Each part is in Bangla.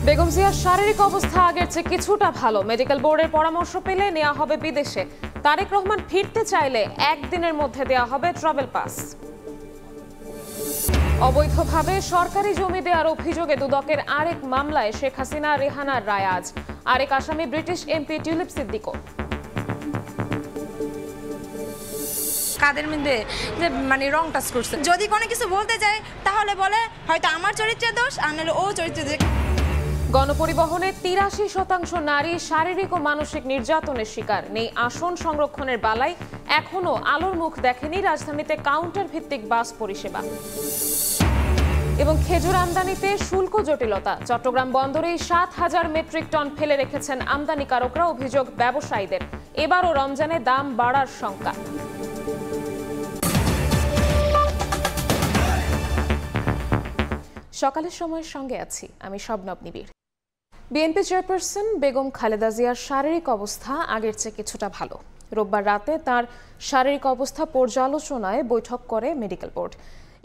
বেগম জিয়ার শারীরিক অবস্থা আগের চেয়ে কিছুটা ভালো। মেডিকেল বোর্ডের পরামর্শ পেলে নেওয়া হবে বিদেশে। তারেক রহমান ফিরতে চাইলে একদিনের মধ্যে দেওয়া হবে ট্রাভেল পাস। অবৈধভাবে সরকারি জমি দেওয়ার অভিযোগে দুদকের আরেক মামলায় শেখ হাসিনা রেহানার রায় আজ। আরেক আসামি ব্রিটিশ এমপি টিউলিপ সিদ্দিকও। কাদের মধ্যে যে মানে রং টাচ করছে, যদি কোনো কিছু বলতে যায় তাহলে বলে হয়তো আমার চরিত্রের দোষ, আর নাহলে ও চরিত্রের। গণপরিবহনে ৮৩% নারী শারীরিক ও মানসিক নির্যাতনের শিকার। নেই আসন সংরক্ষণের বালাই, এখনো আলোর মুখ দেখেনি রাজধানীতে কাউন্টার ভিত্তিক বাস পরিষেবা। এবং খেজুর আমদানিতে শুল্ক জটিলতা। চট্টগ্রাম বন্দরেই ৭,০০০ মেট্রিক টন ফেলে রেখেছেন আমদানিকারকরা, অভিযোগ ব্যবসায়ীদের। এবারও রমজানে দাম বাড়ার শঙ্কা। সকালের সময়ের সঙ্গে আছি আমি শবনব নিবিড়। বিএনপি চেয়ারপারসন বেগম খালেদা জিয়ার শারীরিক অবস্থা আগের চেয়ে কিছুটা ভালো। রোববার রাতে তার শারীরিক অবস্থা পর্যালোচনায় বৈঠক করে মেডিকেল বোর্ড।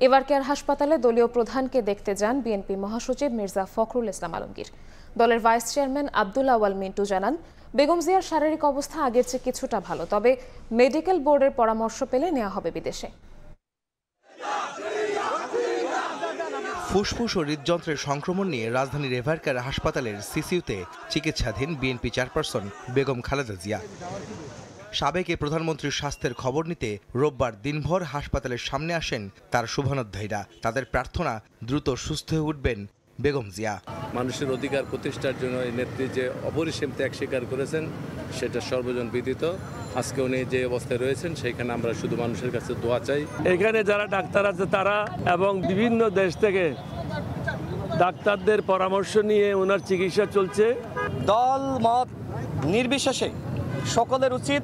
এবার কেয়ার হাসপাতালে দলীয় প্রধানকে দেখতে যান বিএনপি মহাসচিব মির্জা ফখরুল ইসলাম আলমগীর। দলের ভাইস চেয়ারম্যান আব্দুল আওয়াল মিন্টু জানান, বেগম জিয়ার শারীরিক অবস্থা আগের চেয়ে কিছুটা ভালো, তবে মেডিকেল বোর্ডের পরামর্শ পেলে নেওয়া হবে বিদেশে। ফুসফুস ও হৃদযন্ত্রের সংক্রমণ নিয়ে রাজধানীর এভারকেয়ার হাসপাতালের সিসিইউতে চিকিৎসাধীন বিএনপি চেয়ারপারসন বেগম খালেদা জিয়া। সাবেক প্রধানমন্ত্রীর স্বাস্থ্যের খবর নিতে রোববার দিনভর হাসপাতালের সামনে আসেন তার শুভানুধ্যায়ীরা। তাদের প্রার্থনা দ্রুত সুস্থ হয়ে উঠবেন বেগম জিয়া। মানুষের অধিকার প্রতিষ্ঠার জন্য এই নেত্রী যে অপরিসীম ত্যাগ স্বীকার করেছেন সেটা সর্বজন বিদিত। আজকে উনি যে অবস্থায় রয়েছেন সেখানে আমরা শুধু মানুষের কাছে দোয়া চাই। এখানে যারা ডাক্তার আছে তারা এবং বিভিন্ন দেশ থেকে ডাক্তারদের পরামর্শ নিয়ে ওনার চিকিৎসা চলছে। দল মত নির্বিশেষে সকলের উচিত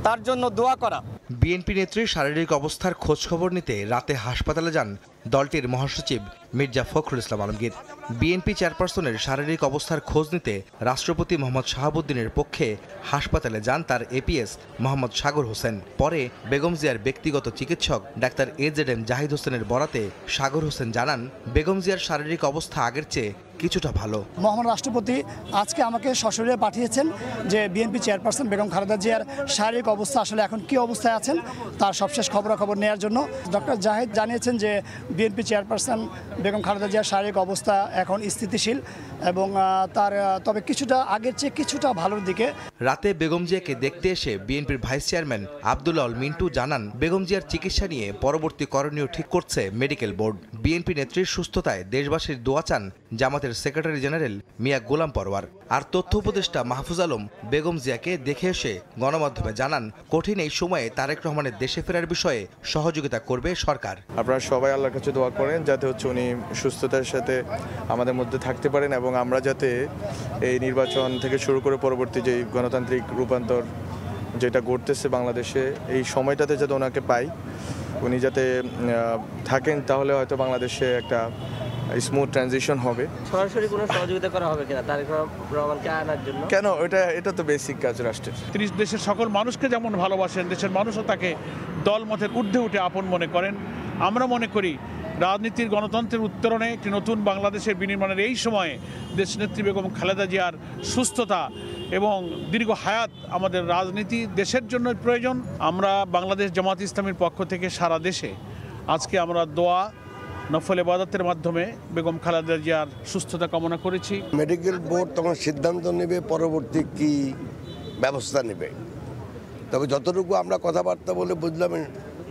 তার জন্য দোয়া করা। বিএনপি নেত্রীর শারীরিক অবস্থার খোঁজ খবর নিতে রাতে হাসপাতালে যান দলটির মহাসচিব মির্জা ফখরুল ইসলাম আলমগীর। বিএনপি চেয়ারপারসনের শারীরিক অবস্থার খোঁজ নিতে রাষ্ট্রপতি মোহাম্মদ শাহাবুদ্দিনের পক্ষে হাসপাতালে যান তার এপিএস মোহাম্মদ সাগর হোসেন। পরে বেগম জিয়ার ব্যক্তিগত চিকিৎসক ডাক্তার AZM জাহিদ হোসেনের বরাতে সাগর হোসেন জানান, বেগম জিয়ার শারীরিক অবস্থা আগের চেয়ে কিছুটা ভালো। মহামান্য রাষ্ট্রপতি আজকে আমাকে সশরীরে পাঠিয়েছেন যে বিএনপি চেয়ারপারসন বেগম খালেদা জিয়ার শারীরিক অবস্থা আসলে এখন কি অবস্থায় আছেন তার সবশেষ খবরাখবর নেওয়ার জন্য। ডক্টর জাহিদ জানিয়েছেন যে বিএনপি চেয়ারপারসন বেগম খালেদা জিয়ার শারীরিক অবস্থা এখন স্থিতিশীল এবং তার তবে কিছুটা আগের চেয়ে কিছুটা ভালোর দিকে। রাতে বেগম জিয়াকে দেখতে এসে বিএনপির ভাইস চেয়ারম্যান আব্দুল আওয়াল মিন্টু জানান, বেগম জিয়ার চিকিৎসা নিয়ে পরবর্তী করণীয় ঠিক করছে মেডিকেল বোর্ড। বিএনপি নেত্রীর সুস্থতায় দেশবাসীর দোয়া চান জামাতের সেক্রেটারি জেনারেল মিয়া গোলাম পরওয়ার। আর তথ্য উপদেষ্টা মাহফুজ আলম বেগম জিয়াকে দেখে এসে গণমাধ্যমে জানান, কঠিন এই সময়ে তারেক রহমানের দেশে ফেরার বিষয়ে সহযোগিতা করবে সরকার। আপনারা সবাই আল্লাহর কাছে দোয়া করেন যাতে উনি সুস্থতার সাথে আমাদের মধ্যে থাকতে পারেন এবং আমরা যাতে এই নির্বাচন থেকে শুরু করে পরবর্তী যে গণতান্ত্রিক রূপান্তর যেটা ঘটতেছে বাংলাদেশে, এই সময়টাতে যাতে ওনাকে পাই, উনি যাতে থাকেন, তাহলে হয়তো বাংলাদেশে একটা স্মুথ ট্রানজিশন হবে। সরাসরি কোনো সহযোগিতা করা হবে কিনা তারেক রহমানকে আনার জন্য? কেন, এটা তো বেসিক কাজ রাষ্ট্রের। তিনি দেশের সকল মানুষকে যেমন ভালোবাসেন, দেশের মানুষও তাকে দলমতের ঊর্ধ্বে উঠে আপন মনে করেন। আমরা মনে করি রাজনীতির গণতন্ত্রের উত্তরণে একটি নতুন বাংলাদেশের বিনির্মাণের এই সময়ে দেশনেত্রী বেগম খালেদা জিয়ার সুস্থতা এবং দীর্ঘ হায়াত আমাদের রাজনীতি দেশের জন্য প্রয়োজন। আমরা বাংলাদেশ জামাত ইসলামীর পক্ষ থেকে সারা দেশে আজকে আমরা দোয়া নফল ইবাদতের মাধ্যমে বেগম খালেদা জিয়ার সুস্থতা কামনা করেছি। মেডিকেল বোর্ড তখন সিদ্ধান্ত নেবে পরবর্তী কি ব্যবস্থা নেবে। তবে যতটুকু আমরা কথাবার্তা বলে বুঝলাম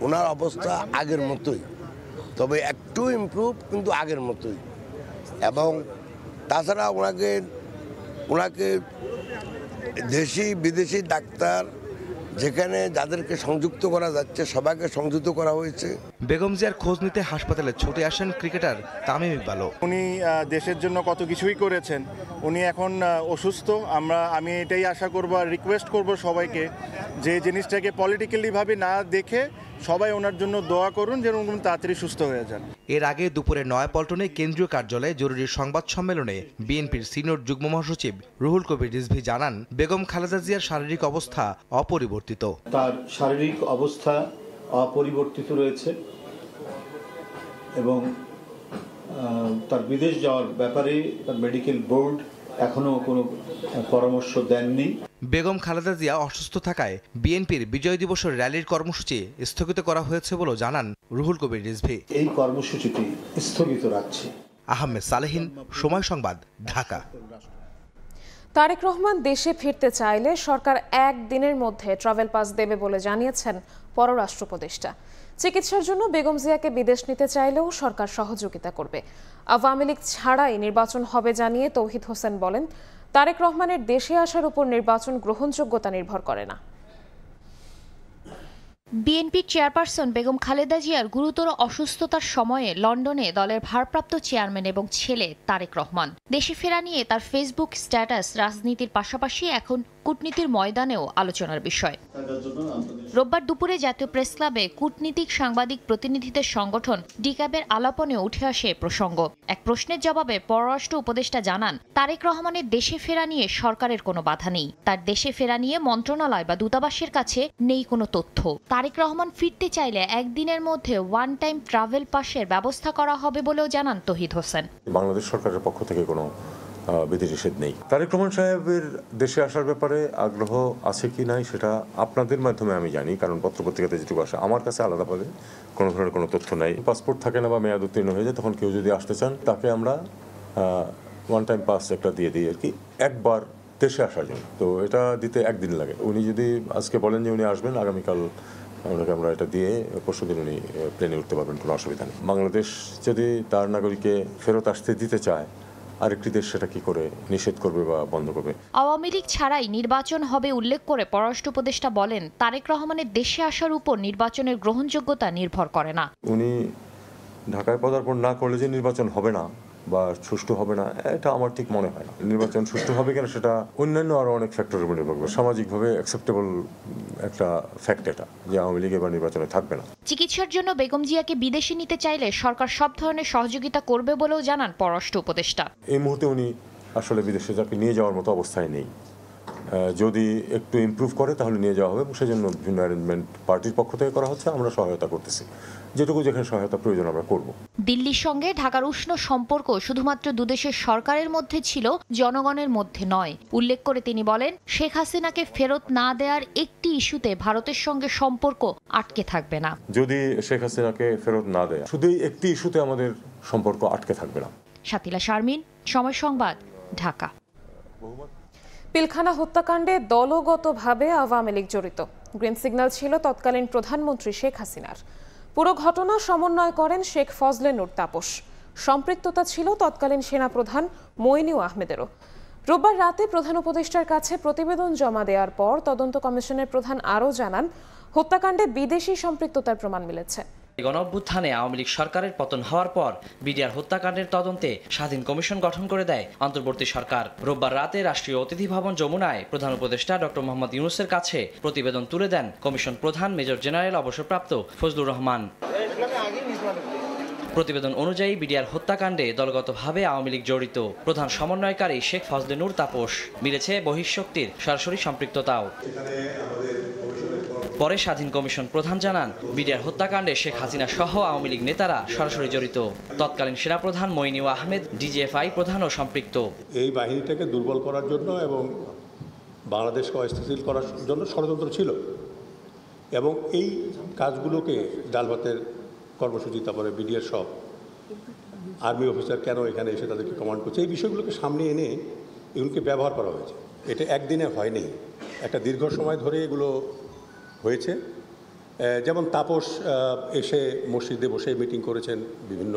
ওনার অবস্থা আগের মতোই, তবে একটু ইমপ্রুভ, কিন্তু আগের মতোই। এবং তাছাড়া ওনাকে দেশি বিদেশি ডাক্তার যেখানে যাদেরকে সংযুক্ত করা যাচ্ছে সবাইকে সংযুক্ত করা হয়েছে। বেগম জিয়ার খোঁজ নিতে হাসপাতালে ছুটে আসেন ক্রিকেটার তামিম ইকবালও। উনি দেশের জন্য কত কিছুই করেছেন, উনি এখন অসুস্থ। আমি এটাই আশা করব আর রিকোয়েস্ট করব সবাইকে যে জিনিসটাকে পলিটিক্যালিভাবে না দেখে সবাই ওনার জন্য দোয়া করুন যেন উনি তাড়াতাড়ি সুস্থ হয়ে যান। এর আগে দুপুরে নয়াপল্টনে কেন্দ্রীয় কার্যালয়ে জরুরি সংবাদ সম্মেলনে বিএনপির সিনিয়র যুগ্ম মহাসচিব রুহুল কবির রিজভী জানান, বেগম খালেদা জিয়ার শারীরিক অবস্থা অপরিবর্তিত। তার শারীরিক অবস্থা অপরিবর্তিত রয়েছে এবং তার বিদেশ যাওয়ার ব্যাপারে তার মেডিকেল বোর্ড এখনো কোনো পরামর্শ দেননি। বেগম খালেদা জিয়া অসুস্থ থাকায় বিএনপির বিজয় দিবসের র্যালির কর্মসূচি স্থগিত করা হয়েছে বলেও জানান রুহুল কবির রিজভী। এই কর্মসূচিটি স্থগিত রাখছে। আহমেদ সালেহিন, সময় সংবাদ, ঢাকা। তারেক রহমান দেশে ফিরতে চাইলে সরকার একদিনের মধ্যে ট্রাভেল পাস দেবে বলে জানিয়েছেন পররাষ্ট্র উপদেষ্টা। চিকিৎসার জন্য বেগম জিয়াকে বিদেশ নিতে চাইলেও সরকার সহযোগিতা করবে। আওয়ামী লীগ ছাড়াই নির্বাচন হবে জানিয়ে তৌহিদ হোসেন বলেন, তারেক রহমানের দেশে আসার উপর নির্বাচন গ্রহণযোগ্যতা নির্ভর করে না। বিএনপির চেয়ারপারসন বেগম খালেদা জিয়ার গুরুতর অসুস্থতার সময়ে লন্ডনে দলের ভারপ্রাপ্ত চেয়ারম্যান এবং ছেলে তারেক রহমান দেশে ফেরা নিয়ে তার ফেসবুক স্ট্যাটাস রাজনীতির পাশাপাশি এখন কূটনীতির ময়দানেও আলোচনার বিষয়। রোববার দুপুরে জাতীয় প্রেস ক্লাবে কূটনীতিক সাংবাদিক প্রতিনিধিদের সংগঠন ডিক্যাবের আলাপনে উঠে আসে প্রসঙ্গ। এক প্রশ্নের জবাবে পররাষ্ট্র উপদেষ্টা জানান, তারেক রহমানের দেশে ফেরা নিয়ে সরকারের কোনো বাধা নেই। তার দেশে ফেরা নিয়ে মন্ত্রণালয় বা দূতাবাসের কাছে নেই কোনো তথ্য। তারেক রহমান ফিরতে চাইলে একদিনের মধ্যে ওয়ান টাইম ট্রাভেল পাসের ব্যবস্থা করা হবে বলেও জানান তৌহিদ হোসেন। বাংলাদেশ সরকারের পক্ষ থেকে কোনো বিধিনিষেধ নেই। তারেক রহমান সাহেবের দেশে আসার ব্যাপারে আগ্রহ আছে কি নাই সেটা আপনাদের মাধ্যমে আমি জানি, কারণ পত্রপত্রিকাতে যেটুকু আসে। আমার কাছে আলাদাভাবে কোনো ধরনের কোনো তথ্য নাই। পাসপোর্ট থাকে না বা মেয়াদ উত্তীর্ণ হয়ে যায়, তখন কেউ যদি আসতে চান তাকে আমরা ওয়ান টাইম পাস একটা দিয়ে দিই আর কি, একবার দেশে আসার জন্য। তো এটা দিতে একদিন লাগে। উনি যদি আজকে বলেন যে উনি আসবেন, আগামীকাল ওনাকে আমরা এটা দিয়ে পরশুদিন উনি প্লেনে উঠতে পারবেন, কোনো অসুবিধা নেই। বাংলাদেশ যদি তার নাগরিককে ফেরত আসতে দিতে চায়, আরেকটি দেশ সেটা কি করে নিষেধ করবে বা বন্ধ করবে? আওয়ামী লীগ ছাড়াই নির্বাচন হবে উল্লেখ করে পররাষ্ট্র উপদেষ্টা বলেন, তারেক রহমানের দেশে আসার উপর নির্বাচনের গ্রহণযোগ্যতা নির্ভর করে না। উনি ঢাকায় পদার্পণ না করলে যে নির্বাচন হবে না বা সুষ্ঠু হবে না, এটা আমার ঠিক মনে হয় না। নির্বাচন সুষ্ঠু হবে কিনা সেটা অন্যান্য আরো অনেক ফ্যাক্টরের উপর নির্ভর করবে। সামাজিকভাবে অ্যাকসেপ্টেবল একটা ফ্যাক্ট এটা, যে আওয়ামী লীগ এবার নির্বাচনে থাকবে না। চিকিৎসার জন্য বেগম জিয়াকে বিদেশে নিতে চাইলে সরকার সব ধরনের সহযোগিতা করবে বলেও জানান পররাষ্ট্র উপদেষ্টা। এই মুহূর্তে উনি আসলে বিদেশে যাকে নিয়ে যাওয়ার মতো অবস্থায় নেই। যদি একটু ইমপ্রুভ করে তাহলে নিয়ে যাওয়া হবে, সেজন্য বিভিন্ন অ্যারেঞ্জমেন্ট পার্টির পক্ষ থেকে করা হচ্ছে। আমরা সহায়তা করতেছি, যেটুকু যেখানে সহায়তা প্রয়োজন আমরা করব। দিল্লির সঙ্গে ঢাকার উষ্ণ সম্পর্ক শুধুমাত্র দুদেশের সরকারের মধ্যে ছিল, জনগণের মধ্যে নয়। উল্লেখ করে তিনি বলেন, শেখ হাসিনাকে ফেরত না দেওয়ার একটি ইস্যুতে ভারতের সঙ্গে সম্পর্ক আটকে থাকবে না। যদি শেখ হাসিনাকে ফেরত না দেয়, শুধু একটি ইস্যুতে আমাদের সম্পর্ক আটকে থাকবে না। শাতিলা শারমিন, সময় সংবাদ, ঢাকা। পিলখানা হত্যাকাণ্ডে দলগতভাবে আওয়ামী লীগ জড়িত। গ্রিন সিগন্যাল ছিল তৎকালীন প্রধানমন্ত্রী শেখ হাসিনার। পুরো ঘটনা সমন্বয় করেন শেখ ফজলে নূর তাপস। সম্পৃক্ততা ছিল তৎকালীন সেনাপ্রধান মইনুল আহমেদেরও। রোববার রাতে প্রধান উপদেষ্টার কাছে প্রতিবেদন জমা দেওয়ার পর তদন্ত কমিশনের প্রধান আরও জানান, হত্যাকাণ্ডে বিদেশি সম্পৃক্ততার প্রমাণ মিলেছে। গণঅভ্যুত্থানে আওয়ামী লীগ সরকারের পতন হওয়ার পর বিডিআর হত্যাকাণ্ডের তদন্তে স্বাধীন কমিশন গঠন করে দেয় অন্তর্বর্তী সরকার। রোববার রাতে রাষ্ট্রীয় অতিথি ভবন যমুনায় প্রধান উপদেষ্টা ডক্টর মোহাম্মদ ইউনূসের কাছে প্রতিবেদন তুলে দেন কমিশন প্রধান মেজর জেনারেল অবসরপ্রাপ্ত ফজলুর রহমান। প্রতিবেদন অনুযায়ী বিডিআর হত্যাকাণ্ডে দলগতভাবে আওয়ামী লীগ জড়িত। প্রধান সমন্বয়কারী শেখ ফজলে নূর তাপস। মিলেছে বহিঃশক্তির সরাসরি সম্পৃক্ততাও। পরে স্বাধীন কমিশন প্রধান জানান, বিডিআর হত্যাকাণ্ডে শেখ হাসিনা সহ আওয়ামী লীগ নেতারা সরাসরি জড়িত। তৎকালীন সেনাপ্রধান মইনুল আহমেদ, ডিজিএফআই প্রধানও সম্পৃক্ত। এই বাহিনীটাকে দুর্বল করার জন্য এবং বাংলাদেশকে অস্থিতিশীল করার জন্য ষড়যন্ত্র ছিল, এবং এই কাজগুলোকে ডাল ভাতের কর্মসূচি, তারপরে বিডিআর সব আর্মি অফিসার কেন এখানে এসে তাদেরকে কমান্ড করছে, এই বিষয়গুলোকে সামনে এনে এগুলোকে ব্যবহার করা হয়েছে। এটা একদিনে হয়নি, একটা দীর্ঘ সময় ধরে এগুলো হয়েছে। যেমন তাপস এসে মসজিদে বসে মিটিং করেছেন, বিভিন্ন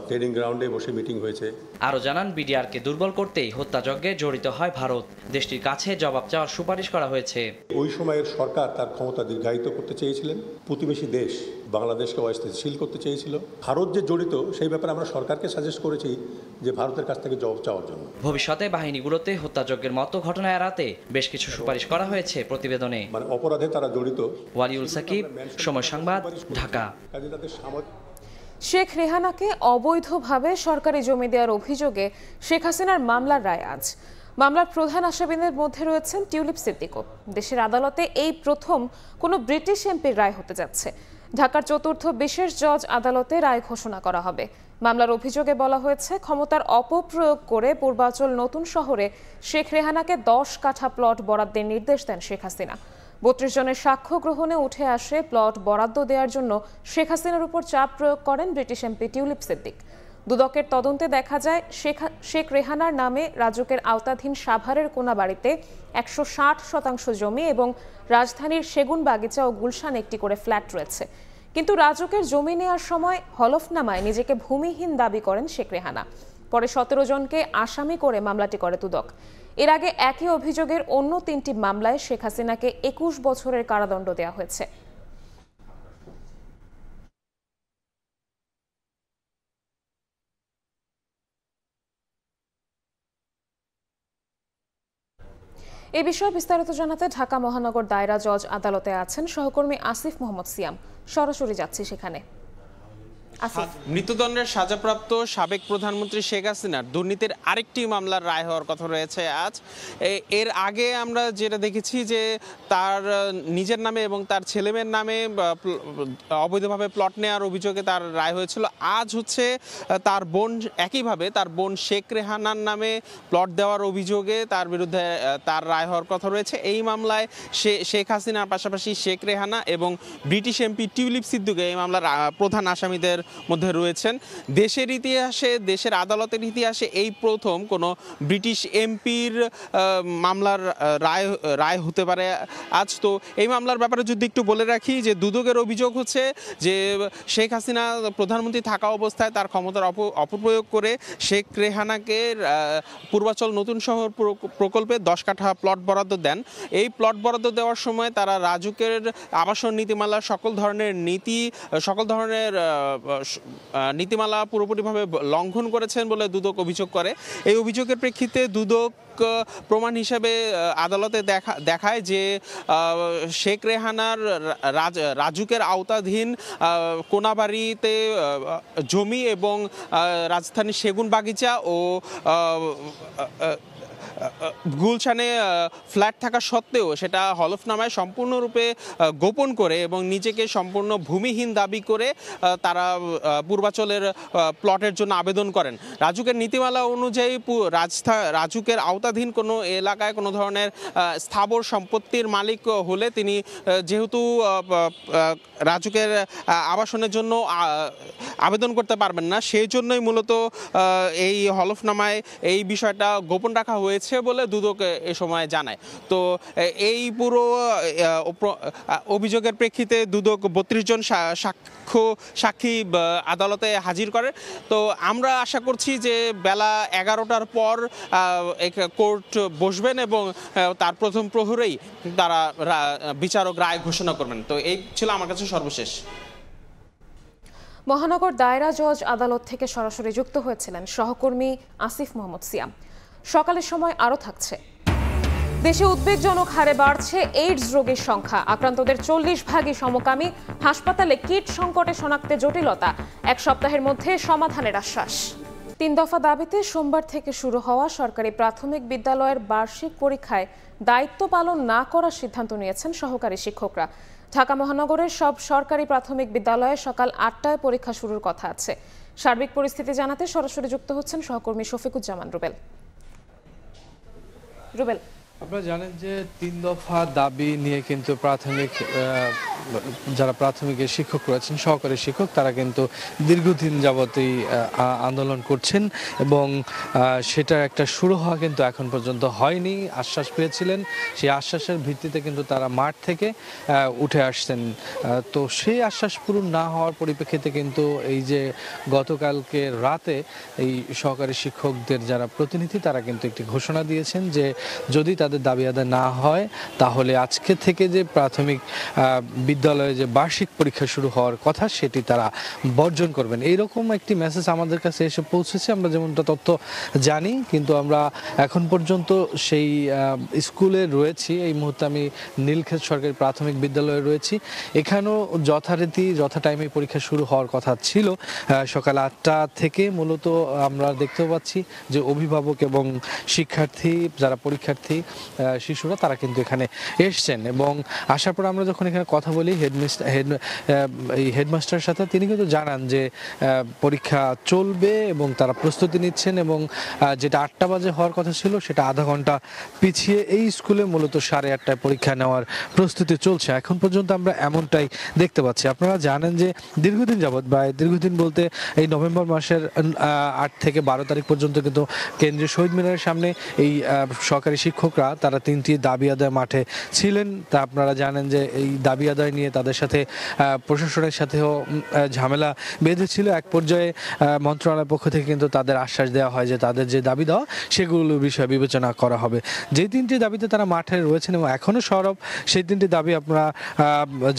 ট্রেনিং গ্রাউন্ডে বসে মিটিং হয়েছে। আরও জানান, বিডিআরকে দুর্বল করতেই হত্যাযজ্ঞে জড়িত হয় ভারত। দেশটির কাছে জবাব চাওয়ার সুপারিশ করা হয়েছে। ওই সময়ের সরকার তার ক্ষমতা দীর্ঘায়িত করতে চেয়েছিলেন, প্রতিবেশী দেশ বাংলাদেশকে অস্থিতিশীল করতে চেয়েছিল। ভারত যে জড়িত সেই ব্যাপারে আমরা সরকারকে সাজেস্ট করেছি যে ভারতের কাছ থেকে জবাব চাওয়ার জন্য। ভবিষ্যতে বাহিনীগুলোতে হত্যাযজ্ঞের মতো ঘটনা এড়াতে বেশ কিছু সুপারিশ করা হয়েছে প্রতিবেদনে। মানে অপরাধে তারা জড়িত। ওয়ালিউল সাকিব, সময় সংবাদ, ঢাকা। শেখ রেহানাকে অবৈধভাবে সরকারি জমি দেওয়ার অভিযোগে শেখ হাসিনার মামলার রায় আজ। মামলার প্রধান আসামিদের মধ্যে রয়েছেন টিউলিপ সিদ্দিকও। দেশের আদালতে এই প্রথম কোনো ব্রিটিশ এমপির রায় হতে যাচ্ছে। ঢাকার চতুর্থ বিশেষ জজ আদালতে রায় ঘোষণা করা হবে। মামলার অভিযোগে বলা হয়েছে, ক্ষমতার অপপ্রয়োগ করে পূর্বাচল নতুন শহরে শেখ রেহানাকে 10 কাঠা প্লট বরাদ্দের নির্দেশ দেন শেখ হাসিনা। 32 জনের সাক্ষ্য গ্রহণে উঠে আসে প্লট বরাদ্দ দেওয়ার জন্য শেখ হাসিনার উপর চাপ প্রয়োগ করেন ব্রিটিশ এমপি টিউলিপ সিদ্দিক। দুদকের তদন্তে দেখা যায় শেখ রেহানার নামে রাজুকের আওতাধীন সাভারের কোনাবাড়িতে 160% জমি এবং রাজধানীর সেগুন বাগিচা ও গুলশান একটি করে ফ্ল্যাট রয়েছে। কিন্তু রাজুকের জমি নেওয়ার সময় হলফনামায় নিজেকে ভূমিহীন দাবি করেন শেখ রেহানা। পরে 17 জনকে আসামি করে মামলাটি করে দুদক। এর আগে একই অভিযোগের অন্য 3টি মামলায় শেখ হাসিনাকে 21 বছরের কারাদণ্ড দেওয়া হয়েছে। এ বিষয়ে বিস্তারিত জানাতে ঢাকা মহানগর দায়রা জজ আদালতে আছেন সহকর্মী আসিফ মোহাম্মদ সিয়াম। সরাসরি যাচ্ছি সেখানে। মৃত্যুদণ্ডের সাজাপ্রাপ্ত সাবেক প্রধানমন্ত্রী শেখ হাসিনার দুর্নীতির আরেকটি মামলার রায় হওয়ার কথা রয়েছে আজ। এর আগে আমরা যেটা দেখেছি যে তার নিজের নামে এবং তার ছেলেমেয়ের নামে অবৈধভাবে প্লট নেওয়ার অভিযোগে তার রায় হয়েছিল। আজ হচ্ছে তার বোন, একইভাবে তার বোন শেখ রেহানার নামে প্লট দেওয়ার অভিযোগে তার বিরুদ্ধে তার রায় হওয়ার কথা রয়েছে। এই মামলায় শেখ হাসিনার পাশাপাশি শেখ রেহানা এবং ব্রিটিশ এমপি টিউলিপ সিদ্দিক এই মামলার প্রধান আসামিদের মধ্যে রয়েছেন। দেশের ইতিহাসে, দেশের আদালতের ইতিহাসে এই প্রথম কোনো ব্রিটিশ এমপির মামলার রায় হতে পারে আজ। তো এই মামলার ব্যাপারে যদি একটু বলে রাখি যে দুদকের অভিযোগ হচ্ছে যে শেখ হাসিনা প্রধানমন্ত্রী থাকা অবস্থায় তার ক্ষমতার অপপ্রয়োগ করে শেখ রেহানাকে পূর্বাচল নতুন শহর প্রকল্পে 10 কাঠা প্লট বরাদ্দ দেন। এই প্লট বরাদ্দ দেওয়ার সময় তারা রাজুকের আবাসন নীতিমালা সকল ধরনের নীতিমালা পুরোপুরিভাবে লঙ্ঘন করেছেন বলে দুদক অভিযোগ করে। এই অভিযোগের প্রেক্ষিতে দুদক প্রমাণ হিসেবে আদালতে দেখায় যে শেখ রেহানার রাজুকের আওতাধীন কোনাবাড়িতে জমি এবং রাজধানীর সেগুন বাগিচা ও গুলশানে ফ্ল্যাট থাকা সত্ত্বেও সেটা হলফনামায় সম্পূর্ণরূপে গোপন করে এবং নিজেকে সম্পূর্ণ ভূমিহীন দাবি করে তারা পূর্বাচলের প্লটের জন্য আবেদন করেন। রাজুকের নীতিমালা অনুযায়ী রাজুকের আওতাধীন কোনো এলাকায় কোনো ধরনের স্থাবর সম্পত্তির মালিক হলে তিনি যেহেতু রাজুকের আবাসনের জন্য আবেদন করতে পারবেন না, সেই জন্যই মূলত এই হলফনামায় এই বিষয়টা গোপন রাখা হয়েছে বলে দুদক এ সময় জানায়। তো এই পুরো অভিযোগের প্রেক্ষিতে দুদক 32 জন সাক্ষী আদালতে হাজির করে। তো আমরা আশা করছি যে বেলা 11টার পর কোর্ট বসবেন এবং তার প্রথম প্রহরেই তারা বিচারক রায় ঘোষণা করবেন। তো এই ছিল আমার কাছে সর্বশেষ। মহানগর দায়রা জজ আদালত থেকে সরাসরি যুক্ত হয়েছিলেন সহকর্মী আসিফ মোহাম্মদ সিয়াম। সকালের সময় আরও থাকছে। দেশে উদ্বেগজনক হারে বাড়ছে এইডস রোগীর সংখ্যা। আক্রান্তদের 40% সমকামী। হাসপাতালে কিট সংকটে শনাক্তে জটিলতা। 1 সপ্তাহের মধ্যে সমাধানের আশ্বাস। 3 দফা দাবিতে সোমবার থেকে শুরু হওয়া সরকারি প্রাথমিক বিদ্যালয়ের বার্ষিক পরীক্ষায় দায়িত্ব পালন না করার সিদ্ধান্ত নিয়েছেন সহকারী শিক্ষকরা। ঢাকা মহানগরের সব সরকারি প্রাথমিক বিদ্যালয়ে সকাল 8টায় পরীক্ষা শুরুর কথা আছে। সার্বিক পরিস্থিতি জানাতে সরাসরি যুক্ত হচ্ছেন সহকর্মী শফিকুজ্জামান রুবেল। আপনারা জানেন যে 3 দফা দাবি নিয়ে কিন্তু যারা প্রাথমিকের শিক্ষক রয়েছেন, সহকারী শিক্ষক, তারা কিন্তু দীর্ঘদিন যাবতই আন্দোলন করছেন এবং সেটার একটা শুরু হওয়া কিন্তু এখন পর্যন্ত হয়নি। আশ্বাস পেয়েছিলেন, সেই আশ্বাসের ভিত্তিতে কিন্তু তারা মাঠ থেকে উঠে আসছেন। তো সেই আশ্বাস পূরণ না হওয়ার পরিপ্রেক্ষিতে কিন্তু এই যে গতকালকে রাতে এই সহকারী শিক্ষকদের যারা প্রতিনিধি, তারা কিন্তু একটি ঘোষণা দিয়েছেন যে যদি তাদের দাবি আদায় না হয় তাহলে আজকে থেকে যে প্রাথমিক বিদ্যালয়ে যে বার্ষিক পরীক্ষা শুরু হওয়ার কথা সেটি তারা বর্জন করবেন। এইরকম একটি মেসেজ আমাদের কাছে এসে পৌঁছেছে, আমরা যেমনটা তথ্য জানি। কিন্তু আমরা এখন পর্যন্ত সেই স্কুলে রয়েছি। এই মুহূর্তে আমি নীলক্ষেত সরকারি প্রাথমিক বিদ্যালয়ে রয়েছি। এখানেও যথা টাইমে পরীক্ষা শুরু হওয়ার কথা ছিল। সকাল 8টা থেকে মূলত আমরা দেখতেও পাচ্ছি যে অভিভাবক এবং শিক্ষার্থী, যারা পরীক্ষার্থী, শিশুরা তারা কিন্তু এখানে এসছেন এবং আসার পর আমরা যখন এখানে কথা বলি হেডমাস্টারের সাথে, তিনি কিন্তু জানান যে পরীক্ষা চলবে এবং তারা প্রস্তুতি নিচ্ছেন এবং যেটা 8টা বাজে হওয়ার কথা ছিল সেটা আধা ঘন্টা পিছিয়ে এই স্কুলে মূলত 8:30টায় পরীক্ষা নেওয়ার প্রস্তুতি চলছে। এখন পর্যন্ত আমরা এমনটাই দেখতে পাচ্ছি। আপনারা জানেন যে দীর্ঘদিন যাবৎ, বা দীর্ঘদিন বলতে এই নভেম্বর মাসের 8 থেকে 12 তারিখ পর্যন্ত কিন্তু কেন্দ্রীয় শহীদ মিনারের সামনে এই সরকারি শিক্ষকরা তারা 3টি দাবি আদায় মাঠে ছিলেন। তা আপনারা জানেন যে এই দাবি আদায় নিয়ে তাদের সাথে প্রশাসনের সাথেও ঝামেলা বেঁধেছিল। এক পর্যায়ে মন্ত্রণালয়ের পক্ষ থেকে কিন্তু তাদের আশ্বাস দেওয়া হয় যে তাদের যে দাবি দেওয়া সেগুলোর বিষয়ে বিবেচনা করা হবে। যে 3টি দাবিতে তারা মাঠে রয়েছেন এবং এখনও সরব, সেই 3টি দাবি আপনারা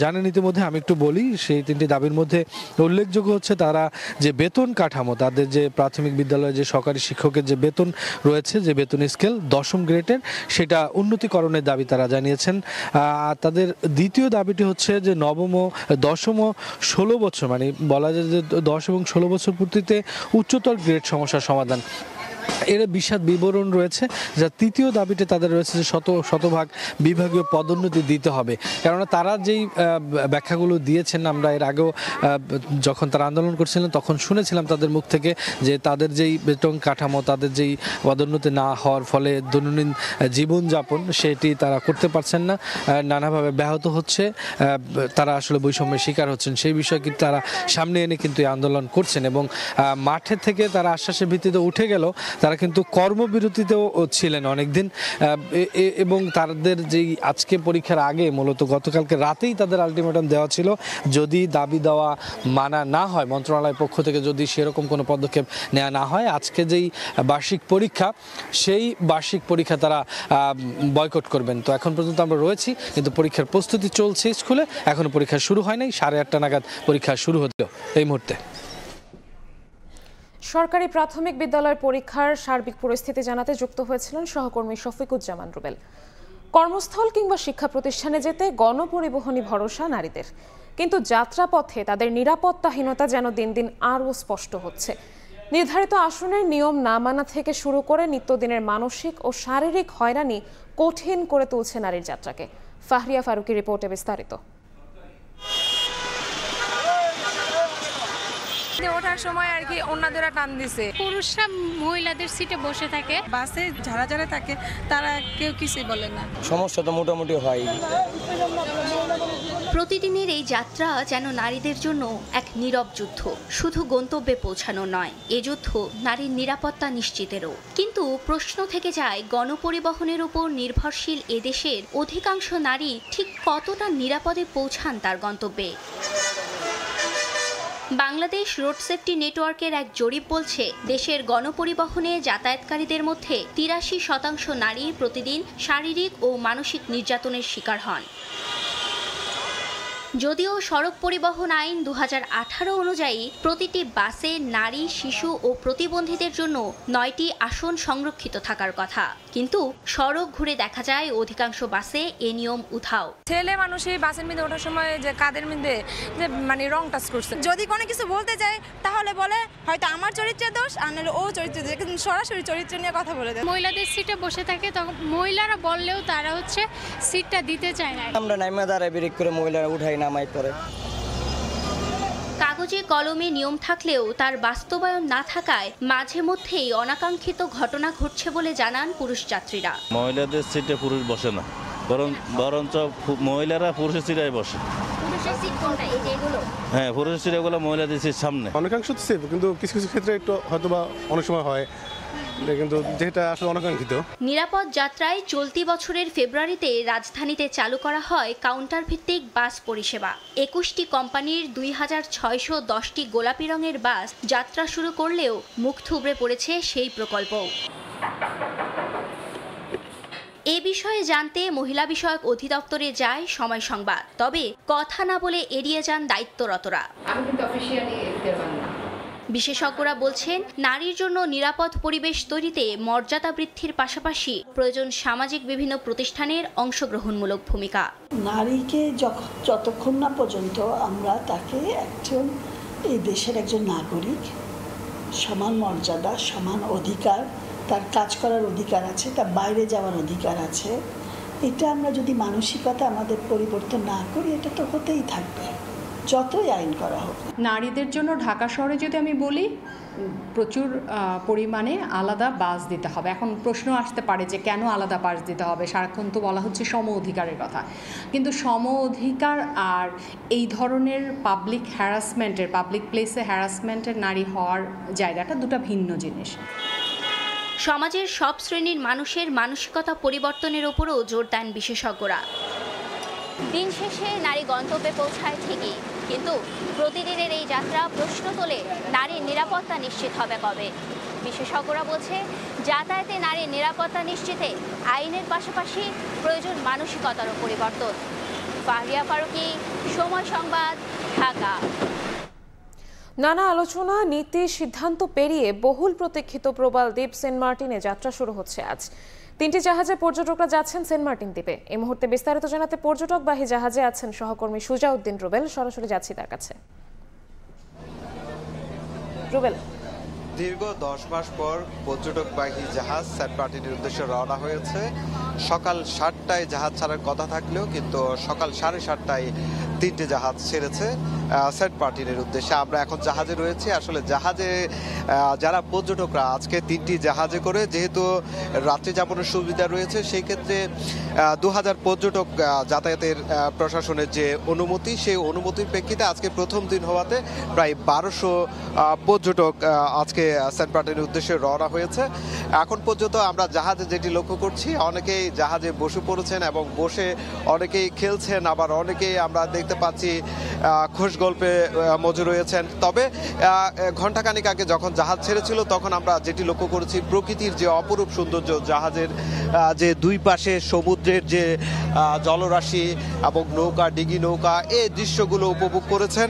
জানেন ইতিমধ্যে। আমি একটু বলি, সেই 3টি দাবির মধ্যে উল্লেখযোগ্য হচ্ছে তারা যে বেতন কাঠামো, তাদের যে প্রাথমিক বিদ্যালয়ে যে সরকারি শিক্ষকের যে বেতন রয়েছে, যে বেতন স্কেল 10ম গ্রেডের, সেটা উন্নতিকরণের দাবি তারা জানিয়েছেন। তাদের দ্বিতীয় দাবিটি হচ্ছে যে 9ম ও 10ম ও 16 বছর, মানে বলা যায় যে 10 এবং 16 বছর পূর্তিতে উচ্চতর গ্রেড সমস্যার সমাধান। এর বিশদ বিবরণ রয়েছে। যা তৃতীয় দাবিতে তাদের রয়েছে যে শতভাগ বিভাগীয় পদোন্নতি দিতে হবে, কেননা তারা যেই ব্যাখ্যাগুলো দিয়েছেন, আমরা এর আগেও যখন তারা আন্দোলন করছিলেন তখন শুনেছিলাম তাদের মুখ থেকে যে তাদের যেই বেতন কাঠামো, তাদের যেই পদোন্নতি না হওয়ার ফলে দৈনন্দিন জীবনযাপন সেটি তারা করতে পারছেন না, নানাভাবে ব্যাহত হচ্ছে, তারা আসলে বৈষম্যের শিকার হচ্ছেন। সেই বিষয়ে কিন্তু তারা সামনে এনে কিন্তু এই আন্দোলন করছেন এবং মাঠে থেকে তারা আশ্বাসের ভিত্তিতে উঠে গেল, তারা কিন্তু কর্মবিরতিতেও ছিলেন অনেকদিন এবং তাদের যেই আজকে পরীক্ষার আগে মূলত গতকালকে রাতেই তাদের আলটিমেটাম দেওয়া ছিল, যদি দাবি দেওয়া মানা না হয়, মন্ত্রণালয়ের পক্ষ থেকে যদি সেরকম কোনো পদক্ষেপ নেওয়া না হয়, আজকে যেই বার্ষিক পরীক্ষা সেই বার্ষিক পরীক্ষা তারা বয়কট করবেন। তো এখন পর্যন্ত আমরা রয়েছি, কিন্তু পরীক্ষার প্রস্তুতি চলছে স্কুলে, এখনও পরীক্ষা শুরু হয় নাই। 8:30টা নাগাদ পরীক্ষা শুরু হতো এই মুহূর্তে। সরকারি প্রাথমিক বিদ্যালয়ের পরীক্ষার সার্বিক পরিস্থিতি জানাতে যুক্ত হয়েছিলেন সহকর্মী শফিকুজ্জামান রুবেল। কর্মস্থল কিংবা শিক্ষা প্রতিষ্ঠানে যেতে গণপরিবহনই ভরসা নারীদের, কিন্তু যাত্রাপথে তাদের নিরাপত্তাহীনতা যেন দিন দিন আরও স্পষ্ট হচ্ছে। নির্ধারিত আসনের নিয়ম না মানা থেকে শুরু করে নিত্যদিনের মানসিক ও শারীরিক হয়রানি কঠিন করে তুলছে নারীর যাত্রাকে। ফাহরিয়া ফারুকি রিপোর্টে বিস্তারিত। ওঠার সময় আর কি অন্যদের টান দিছে, পুরুষরা মহিলাদের সিটে বসে থাকে, বাসে যারা যারা থাকে তারা কেউ কিছুই বলে না। সমস্যা তো মোটামুটি হয়। প্রতিদিনের এই যাত্রা যেন নারীদের জন্য এক নীরব যুদ্ধ। শুধু গন্তব্যে পৌঁছানো নয়, এ যুদ্ধ নারীর নিরাপত্তা নিশ্চিতেরও। কিন্তু প্রশ্ন থেকে যায়, গণপরিবহনের উপর নির্ভরশীল এদেশের অধিকাংশ নারী ঠিক কতটা নিরাপদে পৌঁছান তার গন্তব্যে। বাংলাদেশ রোড সেফটি নেটওয়ার্কের এক জরিপ বলছে, দেশের গণপরিবহনে যাতায়াতকারীদের মধ্যে 83% নারী প্রতিদিন শারীরিক ও মানসিক নির্যাতনের শিকার হন। যদিও সড়ক পরিবহন আইন 2018 অনুযায়ী প্রতিটি বাসে নারী, শিশু ও প্রতিবন্ধীদের জন্য 9টি আসন সংরক্ষিত থাকার কথা, কিন্তু সড়ক ঘুরে দেখা যায় অধিকাংশ বাসে এ নিয়ম উধাও। ছেলে মানুষই বাসের মধ্যে ওঠার সময় যে কাদের মধ্যে যে মানে রং টাচ করছে, যদি কোনো কিছু বলতে যায় তাহলে বলে হয়তো আমার চরিত্রের দোষ, আর নাহলে ও চরিত্রের দোষ, কিন্তু সরাসরি চরিত্র নিয়ে কথা বলে দেয়। মহিলাদের সিটে বসে থাকে, তখন মহিলারা বললেও তারা সিটটা দিতে চায় না। আমরা নাইমা দাঁড়ায় ব্রেক করে মহিলারা উঠাই নামাই পরে। কাগজে কলমে নিয়ম থাকলেও তার বাস্তবায়ন না থাকায় মাঝে মধ্যেই অনাকাঙ্ক্ষিত ঘটনা ঘটছে বলে জানান পুরুষ যাত্রীরা। মহিলাদের সিটে পুরুষ বসে না, বরঞ্চ মহিলারা পুরুষের সিটে বসে। হ্যাঁ, পুরুষের সিট এগুলো মহিলাদের সিট সামনে। অনেকাংশ তো সেফ, কিন্তু কিছু কিছু ক্ষেত্রে একটু হয়তো বা অনেক সময় হয়, কিন্তু যেটা আসলে অনাকাঙ্ক্ষিত। নিরাপদ যাত্রায় চলতি বছরের ফেব্রুয়ারিতে রাজধানীতে চালু করা হয় কাউন্টার ভিত্তিক বাস পরিষেবা। 21টি কোম্পানির 2610টি গোলাপি রঙের বাস যাত্রা শুরু করলেও মুখ থুবড়ে পড়েছে সেই প্রকল্প। এ বিষয়ে জানতে মহিলা বিষয়ক অধিদপ্তরে যায় সময় সংবাদ, তবে কথা না বলে এড়িয়ে যান দায়িত্বরতরা। বিশেষজ্ঞরা বলছেন, নারীর জন্য নিরাপদ পরিবেশ তৈরিতে মর্যাদা বৃদ্ধির পাশাপাশি প্রয়োজন সামাজিক বিভিন্ন প্রতিষ্ঠানের অংশগ্রহণমূলক ভূমিকা। নারীকে যতক্ষণ না পর্যন্ত আমরা তাকে একজন এই দেশের একজন নাগরিক, সমান মর্যাদা, সমান অধিকার তার কাজ করার অধিকার আছে, তার বাইরে যাওয়ার অধিকার আছে। এটা আমরা যদি মানসিকতা আমাদের পরিবর্তন না করি, এটা তো হতেই থাকবে যতই আইন করা হোক। নারীদের জন্য ঢাকা শহরে যদি আমি বলি, প্রচুর পরিমাণে আলাদা বাস দিতে হবে। এখন প্রশ্ন আসতে পারে যে কেন আলাদা বাস দিতে হবে, সারাক্ষণ তো বলা হচ্ছে সম অধিকারের কথা, কিন্তু সম অধিকার আর এই ধরনের পাবলিক হ্যারাসমেন্টের, পাবলিক প্লেসে হ্যারাসমেন্টের নারী হওয়ার জায়গাটা দুটো ভিন্ন জিনিস। সমাজের সব শ্রেণীর মানুষের মানসিকতা পরিবর্তনের উপরও জোর দেন বিশেষজ্ঞরা। দিন শেষে নারী গন্তব্যে পৌঁছায় ঠিকই, কিন্তু প্রতিদিনের এই যাত্রা প্রশ্ন তোলে নারীর নিরাপত্তা নিশ্চিত হবে কবে। বিশেষজ্ঞরা বলছে, যাতায়াতে নারীর নিরাপত্তা নিশ্চিতে আইনের পাশাপাশি প্রয়োজন মানসিকতারও পরিবর্তন। ফাহরিয়া ফারুকী, সময় সংবাদ, ঢাকা। নানা আলোচনা, নীতি, সিদ্ধান্ত পেরিয়ে বহুল প্রতীক্ষিত প্রবাল দ্বীপ সেন্ট মার্টিনে যাত্রা শুরু হচ্ছে আজ। 3টি জাহাজে পর্যটকরা যাচ্ছেন সেন্ট মার্টিন দ্বীপে। এই মুহূর্তে বিস্তারিত জানাতে পর্যটকবাহী জাহাজে আছেন সহকর্মী সুজাউদ্দিন রুবেল। সরাসরি যাচ্ছি তার কাছে। রুবেল, দীর্ঘ 10 মাস পর পর্যটকবাহী জাহাজ সেন্ট মার্টিনের উদ্দেশ্যে রওনা হয়েছে। সকাল 7টায় জাহাজ ছাড়ার কথা থাকলেও কিন্তু সকাল 7:30টায় 3টে জাহাজ ছেড়েছে সেন্ট মার্টিনের উদ্দেশ্যে। আমরা এখন জাহাজে রয়েছি। আসলে জাহাজে যারা পর্যটকরা আজকে 3টি জাহাজে করে, যেহেতু রাত্রি যাপনের সুবিধা রয়েছে, সেই ক্ষেত্রে 2000 পর্যটক যাতায়াতের প্রশাসনের যে অনুমতি, সেই অনুমতির প্রেক্ষিতে আজকে প্রথম দিন হওয়াতে প্রায় 1200 পর্যটক আজকে সেন্ট মার্টিনের উদ্দেশ্যে রওনা হয়েছে। এখন পর্যন্ত আমরা জাহাজে যেটি লক্ষ্য করছি, অনেকেই জাহাজে বসে পড়েছেন এবং বসে অনেকেই খেলছেন, আবার অনেকেই আমরা দেখতে পাচ্ছি খোশ গল্পে মজুর রয়েছেন। তবে ঘণ্টাখানিক আগে যখন জাহাজ ছেড়েছিল, তখন আমরা যেটি লক্ষ্য করেছি, প্রকৃতির যে অপরূপ সৌন্দর্য, জাহাজের যে দুই পাশে সমুদ্রের যে জলরাশি এবং নৌকা, ডিঙি নৌকা, এই দৃশ্যগুলো উপভোগ করেছেন।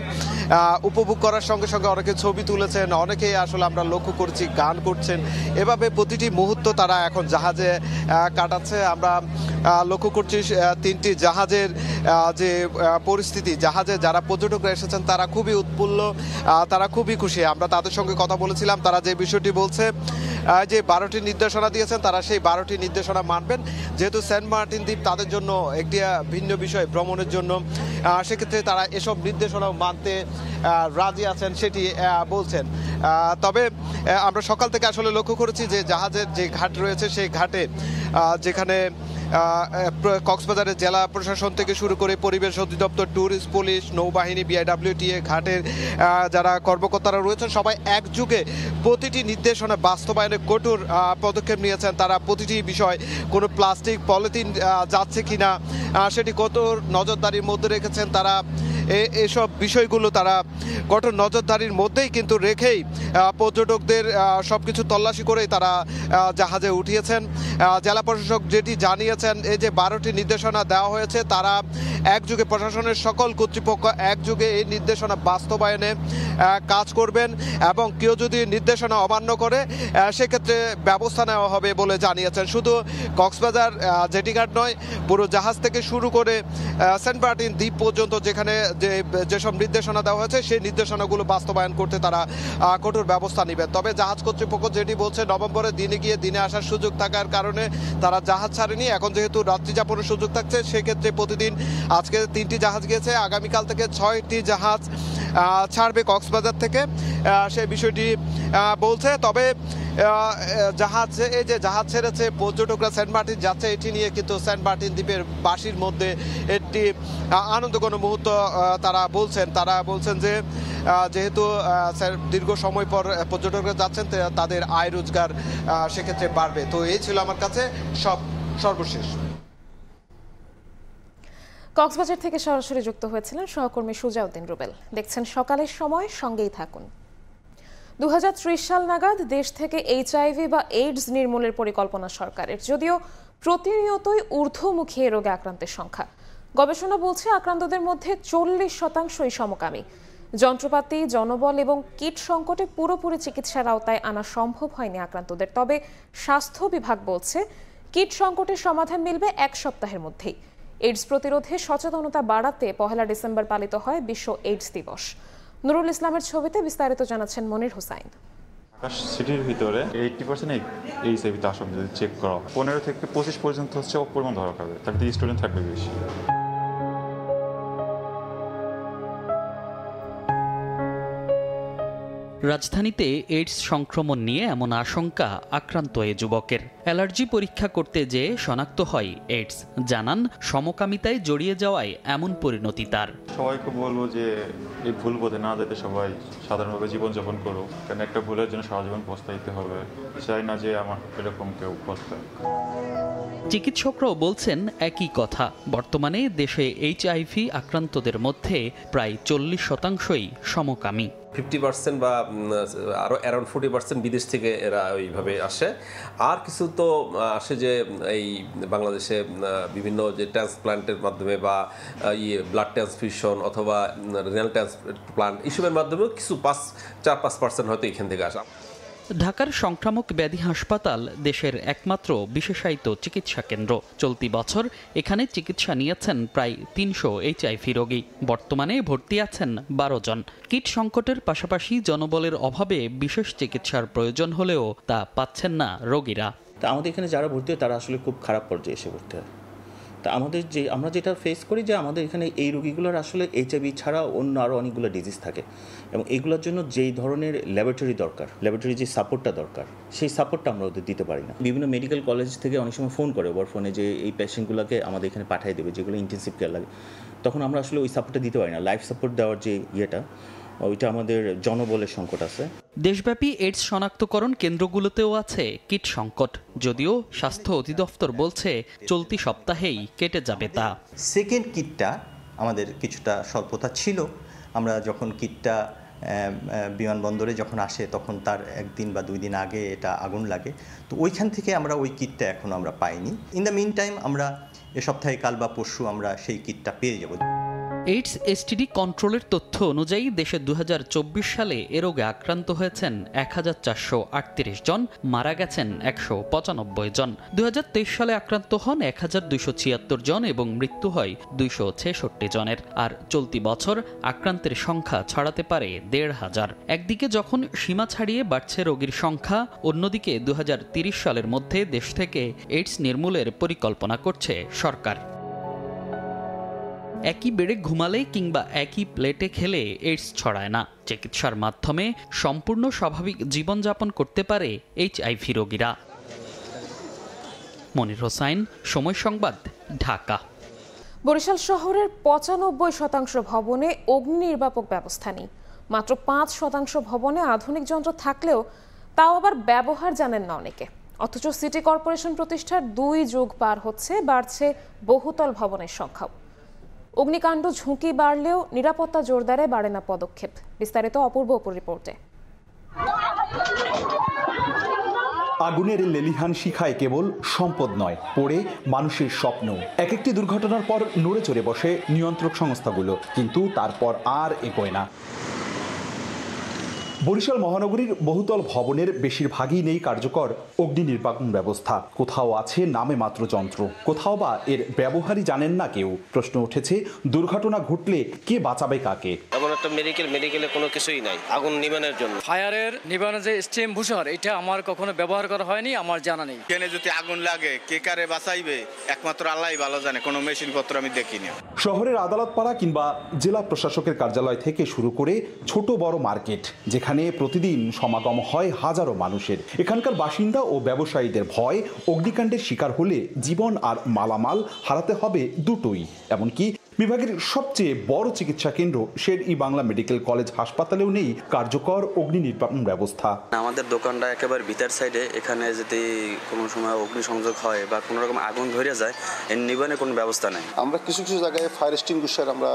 উপভোগ করার সঙ্গে সঙ্গে অনেকে ছবি তুলেছেন, অনেকেই আসলে আমরা লক্ষ্য করছি গান করছেন। এভাবে প্রতিটি মুহূর্ত তারা এখন জাহাজে কাটাচ্ছে। আমরা লক্ষ্য করছি 3টি জাহাজের যে পরিস্থিতি, জাহাজে যারা পর্যটকরা এসেছেন তারা খুবই উৎফুল্ল, তারা খুবই খুশি। আমরা তাদের সঙ্গে কথা বলেছিলাম, তারা যে বিষয়টি বলছে, যে 12টি নির্দেশনা দিয়েছেন, তারা সেই 12টি নির্দেশনা মানবেন। যেহেতু সেন্ট মার্টিন দ্বীপ তাদের জন্য একটি ভিন্ন বিষয় ভ্রমণের জন্য, সেক্ষেত্রে তারা এসব নির্দেশনা মানতে রাজি আছেন, সেটি বলছেন। তবে আমরা সকাল থেকে আসলে লক্ষ্য করেছি যে জাহাজের যে ঘাট রয়েছে, সেই ঘাটে যেখানে কক্সবাজারের জেলা প্রশাসন থেকে শুরু করে পরিবেশ অধিদপ্তর, ট্যুরিস্ট পুলিশ, নৌবাহিনী, বিআইডব্লিউটিএ, ঘাটের যারা কর্মকর্তারা রয়েছেন, সবাই একযোগে প্রতিটি নির্দেশনা বাস্তবায়নে কঠোর পদক্ষেপ নিয়েছেন। তারা প্রতিটি বিষয়, কোনো প্লাস্টিক পলিথিন যাচ্ছে কিনা সেটি কঠোর নজরদারির মধ্যে রেখেছেন। তারা এসব বিষয়গুলো তারা কঠোর নজরদারির মধ্যেই কিন্তু রেখেই পর্যটকদের সবকিছু তল্লাশি করেই তারা জাহাজে উঠিয়েছেন। জেলা প্রশাসক যেটি জানিয়েছেন, এই যে 12টি নির্দেশনা দেওয়া হয়েছে, তারা একযোগে প্রশাসনের সকল কর্তৃপক্ষ একযোগে এই নির্দেশনা বাস্তবায়নে কাজ করবেন এবং কেউ যদি নির্দেশনা অমান্য করে সেক্ষেত্রে ব্যবস্থা নেওয়া হবে বলে জানিয়েছেন। শুধু কক্সবাজার জেটিঘাট নয়, পুরো জাহাজ থেকে শুরু করে সেন্ট মার্টিন দ্বীপ পর্যন্ত যেখানে যেসব নির্দেশনা দেওয়া হয়েছে, সেই নির্দেশনাগুলো বাস্তবায়ন করতে তারা কঠোর ব্যবস্থা নেবেন। তবে জাহাজ কর্তৃপক্ষ যেটি বলছে, নভেম্বরের দিনে গিয়ে দিনে আসার সুযোগ থাকার কারণে তারা জাহাজ ছাড়েনি। এখন যেহেতু রাত্রি যাপনের সুযোগ থাকছে, সেক্ষেত্রে প্রতিদিন আজকে 3টি জাহাজ গিয়েছে, আগামীকাল থেকে 6টি জাহাজ ছাড়বে কক্সবাজার থেকে, সেই বিষয়টি বলছে। তবে জাহাজ, এই যে জাহাজ ছেড়েছে, পর্যটকরা সেন্ট মার্টিন যাচ্ছে, এটি নিয়ে কিন্তু সেন্ট মার্টিন দ্বীপের বাসীর মধ্যে একটি আনন্দঘন মুহূর্ত তারা বলছেন যে যেহেতু দীর্ঘ সময় পর পর্যটকরা যাচ্ছেন, তাদের আয় রোজগার সেক্ষেত্রে বাড়বে। তো এই ছিল আমার কাছে সর্বশেষ। কক্সবাজার থেকে সরাসরি যুক্ত হয়েছিলেন সহকর্মী সুজাউদ্দিন রুবেল। দেখছেন সকালের সময়, সঙ্গেই থাকুন। 2030 সাল নাগাদ দেশ থেকে HIV বা এইডস নির্মূলের পরিকল্পনা সরকারের, যদিও প্রতিনিয়তই ঊর্ধ্বমুখী এ রোগে আক্রান্তের সংখ্যা। গবেষণা বলছে আক্রান্তদের মধ্যে 40% সমকামী। যন্ত্রপাতি, জনবল এবং কিট সংকটে পুরোপুরি চিকিৎসার আওতায় আনা সম্ভব হয়নি আক্রান্তদের। তবে স্বাস্থ্য বিভাগ বলছে কিট সংকটের সমাধান মিলবে 1 সপ্তাহের মধ্যেই। এইডস প্রতিরোধে সচেতনতা বাড়াতে 1 ডিসেম্বর পালিত হয় বিশ্ব এইডস দিবস। নুরুল ইসলামের ছবিতে বিস্তারিত জানাচ্ছেন মনির হোসাইন। সিটির ভিতরে 80% এইচআইভিতে আক্রান্ত যদি চেক করা 15 থেকে 25 পর্যন্ত হচ্ছে পরিমাণ ধরা হবে, তাতে স্টুডেন্ট থাকবে বেশি। রাজধানীতে এইডস সংক্রমণ নিয়ে এমন আশঙ্কা আক্রান্ত এ যুবকের। অ্যালার্জি পরীক্ষা করতে যেয়ে শনাক্ত হয় এইডস। জানান সমকামিতায় জড়িয়ে যাওয়ায় এমন পরিণতি তার। সবাইকে বলবো যে এই ভুল পথে না যেতে সবাই সাধারণভাবে জীবনযাপন করুক, কারণ একটা ভুলের জন্য সারা জীবন পস্তাইতে হবে। চাই না যে আমার এরকম কেউ পস্তায়। চিকিৎসকরাও বলছেন একই কথা। বর্তমানে দেশে এইচআইভি আক্রান্তদের মধ্যে প্রায় 40%ই সমকামী। 50% বা আরও অ্যারাউন্ড 40% বিদেশ থেকে এরা ওইভাবে আসে। আর কিছু তো আসে যে এই বাংলাদেশে বিভিন্ন যে ট্রান্সপ্লান্টের মাধ্যমে বা ব্লাড ট্রান্সফিউশন অথবা রেনাল ট্রান্সপ্লান্ট এইসবের মাধ্যমেও কিছু 4-5% হয়তো এখান থেকে আসা। ঢাকার সংক্রামক ব্যাধি হাসপাতাল দেশের একমাত্র বিশেষায়িত চিকিৎসা কেন্দ্র। চলতি বছর এখানে চিকিৎসা নিয়েছেন প্রায় 300 এইচআইভি রোগী। বর্তমানে ভর্তি আছেন 12 জন। কিট সংকটের পাশাপাশি জনবলের অভাবে বিশেষ চিকিৎসার প্রয়োজন হলেও তা পাচ্ছেন না রোগীরা। তা আমাদের এখানে যারা ভর্তি হয় তারা আসলে খুব খারাপ পর্যায়ে এসে ভর্তি হয়। তা আমরা যেটা ফেস করি যে আমাদের এখানে এই রোগীগুলোর আসলে এইচআইভি ছাড়া অন্য আরও অনেকগুলো ডিজিজ থাকে, এবং এইগুলোর জন্য যেই ধরনের ল্যাবরেটরি দরকার, ল্যাবরেটরি যে সাপোর্টটা দরকার, সেই সাপোর্টটা আমরা ওদের দিতে পারি না। বিভিন্ন মেডিকেল কলেজ থেকে অনেক সময় ফোন করে ওভার ফোনে যে এই পেশেন্টগুলোকে আমাদের এখানে পাঠিয়ে দেবে, যেগুলো ইন্টেনসিভ কেয়ার লাগে। তখন আমরা আসলে ওই সাপোর্টটা দিতে পারি না। লাইফ সাপোর্ট দেওয়ার যে ইয়েটা, ওইটা আমাদের জনবলের সংকট আছে। দেশব্যাপী এইডস শনাক্তকরণ কেন্দ্রগুলোতেও আছে কিট সংকট। যদিও স্বাস্থ্য অধিদপ্তর বলছে চলতি সপ্তাহেই কেটে যাবে তা। সেকেন্ড কিটটা আমাদের কিছুটা স্বল্পতা ছিল। আমরা যখন কিটটা বিমানবন্দরে যখন আসে তখন তার 1 দিন বা 2 দিন আগে এটা আগুন লাগে, তো ওইখান থেকে আমরা ওই কিটটা এখনও আমরা পাইনি। ইন দ্য মিন টাইম আমরা এ সপ্তাহে কাল বা পরশু আমরা সেই কিটটা পেয়ে যাব। এইডস এসটিডি কন্ট্রোলের তথ্য অনুযায়ী দেশে 2024 সালে এ রোগে আক্রান্ত হয়েছেন 1438 জন, মারা গেছেন 195 জন। 2023 সালে আক্রান্ত হন 1276 জন এবং মৃত্যু হয় 266 জনের। আর চলতি বছর আক্রান্তের সংখ্যা ছড়াতে পারে 1,500। একদিকে যখন সীমা ছাড়িয়ে বাড়ছে রোগীর সংখ্যা, অন্যদিকে 2030 সালের মধ্যে দেশ থেকে এইডস নির্মূলের পরিকল্পনা করছে সরকার। একই বেডে ঘুমালে কিংবা একই প্লেটে খেলে এইডস ছড়ায় না। চিকিৎসার মাধ্যমে সম্পূর্ণ স্বাভাবিক জীবনযাপন করতে পারে এইচআইভি রোগীরা। মনির হোসাইন, সময় সংবাদ, ঢাকা। বরিশাল শহরের 95% ভবনে অগ্নি নির্বাপক ব্যবস্থা নেই। মাত্র 5% ভবনে আধুনিক যন্ত্র থাকলেও তাও আবার ব্যবহার জানেন না অনেকে। অথচ সিটি কর্পোরেশন প্রতিষ্ঠার 2 যুগ পার হচ্ছে, বাড়ছে বহুতল ভবনের সংখ্যাও। অগ্নিকাণ্ড ঝুঁকি বাড়লেও নিরাপত্তা জোরদারে বাড়ে না পদক্ষেপ। বিস্তারিত অপূর্ব রিপোর্টে। আগুনের লেলিহান শিখায় কেবল সম্পদ নয়, পড়ে মানুষের স্বপ্ন। একটি দুর্ঘটনার পর নড়ে চড়ে বসে নিয়ন্ত্রক সংস্থাগুলো, কিন্তু তারপর আর এগোয় না। বরিশাল মহানগরীর বহুতল ভবনের বেশিরভাগই নেই কার্যকর অগ্নি নির্বাপন ব্যবস্থা। কোথাও আছে নামে মাত্র যন্ত্র, কোথাও বা এর ব্যবহারই জানেন না কেউ। প্রশ্ন উঠেছে, দুর্ঘটনা ঘটলে কে বাঁচাবে কাকে? এমন একটা মেডিকেলে কোনো কিছুই নাই আগুন নিবানোর জন্য। ফায়ারের নিবানোর যে স্টিম বুশার, এটা আমার কখনো ব্যবহার করা হয়নি, আমার জানা নেই। কেন যদি আগুন লাগে কে কারে বাঁচাইবে একমাত্র আল্লাহই ভালো জানে, কোনো মেশিনপত্র আমি দেখিনি। শহরের আদালত পাড়া কিংবা জেলা প্রশাসকের কার্যালয় থেকে শুরু করে ছোট বড় মার্কেট, যেখানে প্রতিদিন সমাগম হয় হাজারো মানুষের। এখানকার বাসিন্দা ও ব্যবসায়ীদের ভয়, অগ্নিকাণ্ডের শিকার হলে জীবন আর মালামাল হারাতে হবে দুটোই। এমনকি বিভাগের সবচেয়ে বড় চিকিৎসা কেন্দ্র শের-ই বাংলা মেডিকেল কলেজ হাসপাতালেও নেই কার্যকর অগ্নি নির্বাপন ব্যবস্থা। আমাদের দোকানটা একেবারে ভিতর সাইডে, এখানে যদি কোনো সময় অগ্নিসংযোগ হয় বা কোনো রকম আগুন ধরে যায়, এর নিবানের কোনো ব্যবস্থা নেই। আমরা কিছু কিছু জায়গায় ফায়ার এক্সটিংগুইশার আমরা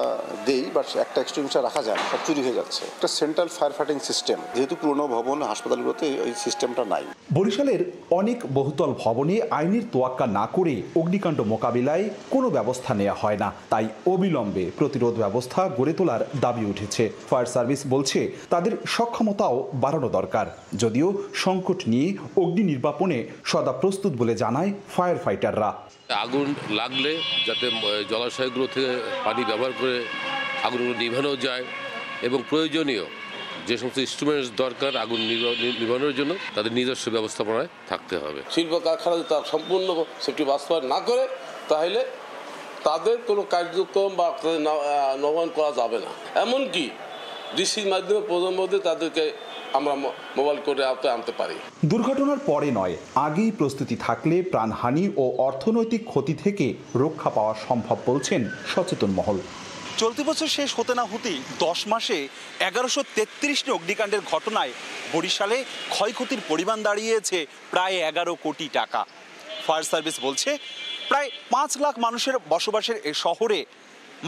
দেই, বাট একটা এক্সটিংগুইশার রাখা যায় না, চুরি হয়ে যাচ্ছে। একটা সেন্ট্রাল ফায়ার ফাইটিং সিস্টেম, যেহেতু পুরনো ভবন হাসপাতালগুলোতে ওই সিস্টেমটা নাই। বরিশালের অনেক বহুতল ভবনে আইনের তোয়াক্কা না করে অগ্নিকাণ্ড মোকাবিলায় কোনো ব্যবস্থা নেওয়া হয় না। তাই অবিলম্বে প্রতিরোধ ব্যবস্থা গড়ে তোলার দাবি উঠেছে। ফায়ার সার্ভিস বলছে তাদের সক্ষমতাও বাড়ানো দরকার। যদিও সংকট নিয়ে অগ্নি নির্বাপনে সদা প্রস্তুত বলে জানায় ফায়ার ফাইটাররা। আগুন লাগলে যাতে জলাশয়গুলো থেকে পানি ব্যবহার করে আগুনগুলো নিভানো যায় এবং প্রয়োজনীয় যে সমস্ত ইনস্ট্রুমেন্টস দরকার আগুন নিবারণের জন্য তাদের নিজস্ব ব্যবস্থাপনায় থাকতে হবে। শিল্প কারখানা যদি তার সম্পূর্ণ সেফটি বাস্তবায়ন না করে তাহলে তাদের কোনো কার্যক্রম বা নবায়ন করা যাবে না। এমনকি ডিসির মাধ্যমে প্রজন্মদের তাদেরকে আমরা মোবাইল করে আনতে পারি। দুর্ঘটনার পরে নয়, আগেই প্রস্তুতি থাকলে প্রাণহানি ও অর্থনৈতিক ক্ষতি থেকে রক্ষা পাওয়া সম্ভব বলছেন সচেতন মহল। চলতি বছর শেষ হতে না হতেই 10 মাসে 1133টি অগ্নিকাণ্ডের ঘটনায় বরিশালে ক্ষয়ক্ষতির পরিমাণ দাঁড়িয়েছে প্রায় 11 কোটি টাকা। ফায়ার সার্ভিস বলছে প্রায় 5 লাখ মানুষের বসবাসের এই শহরে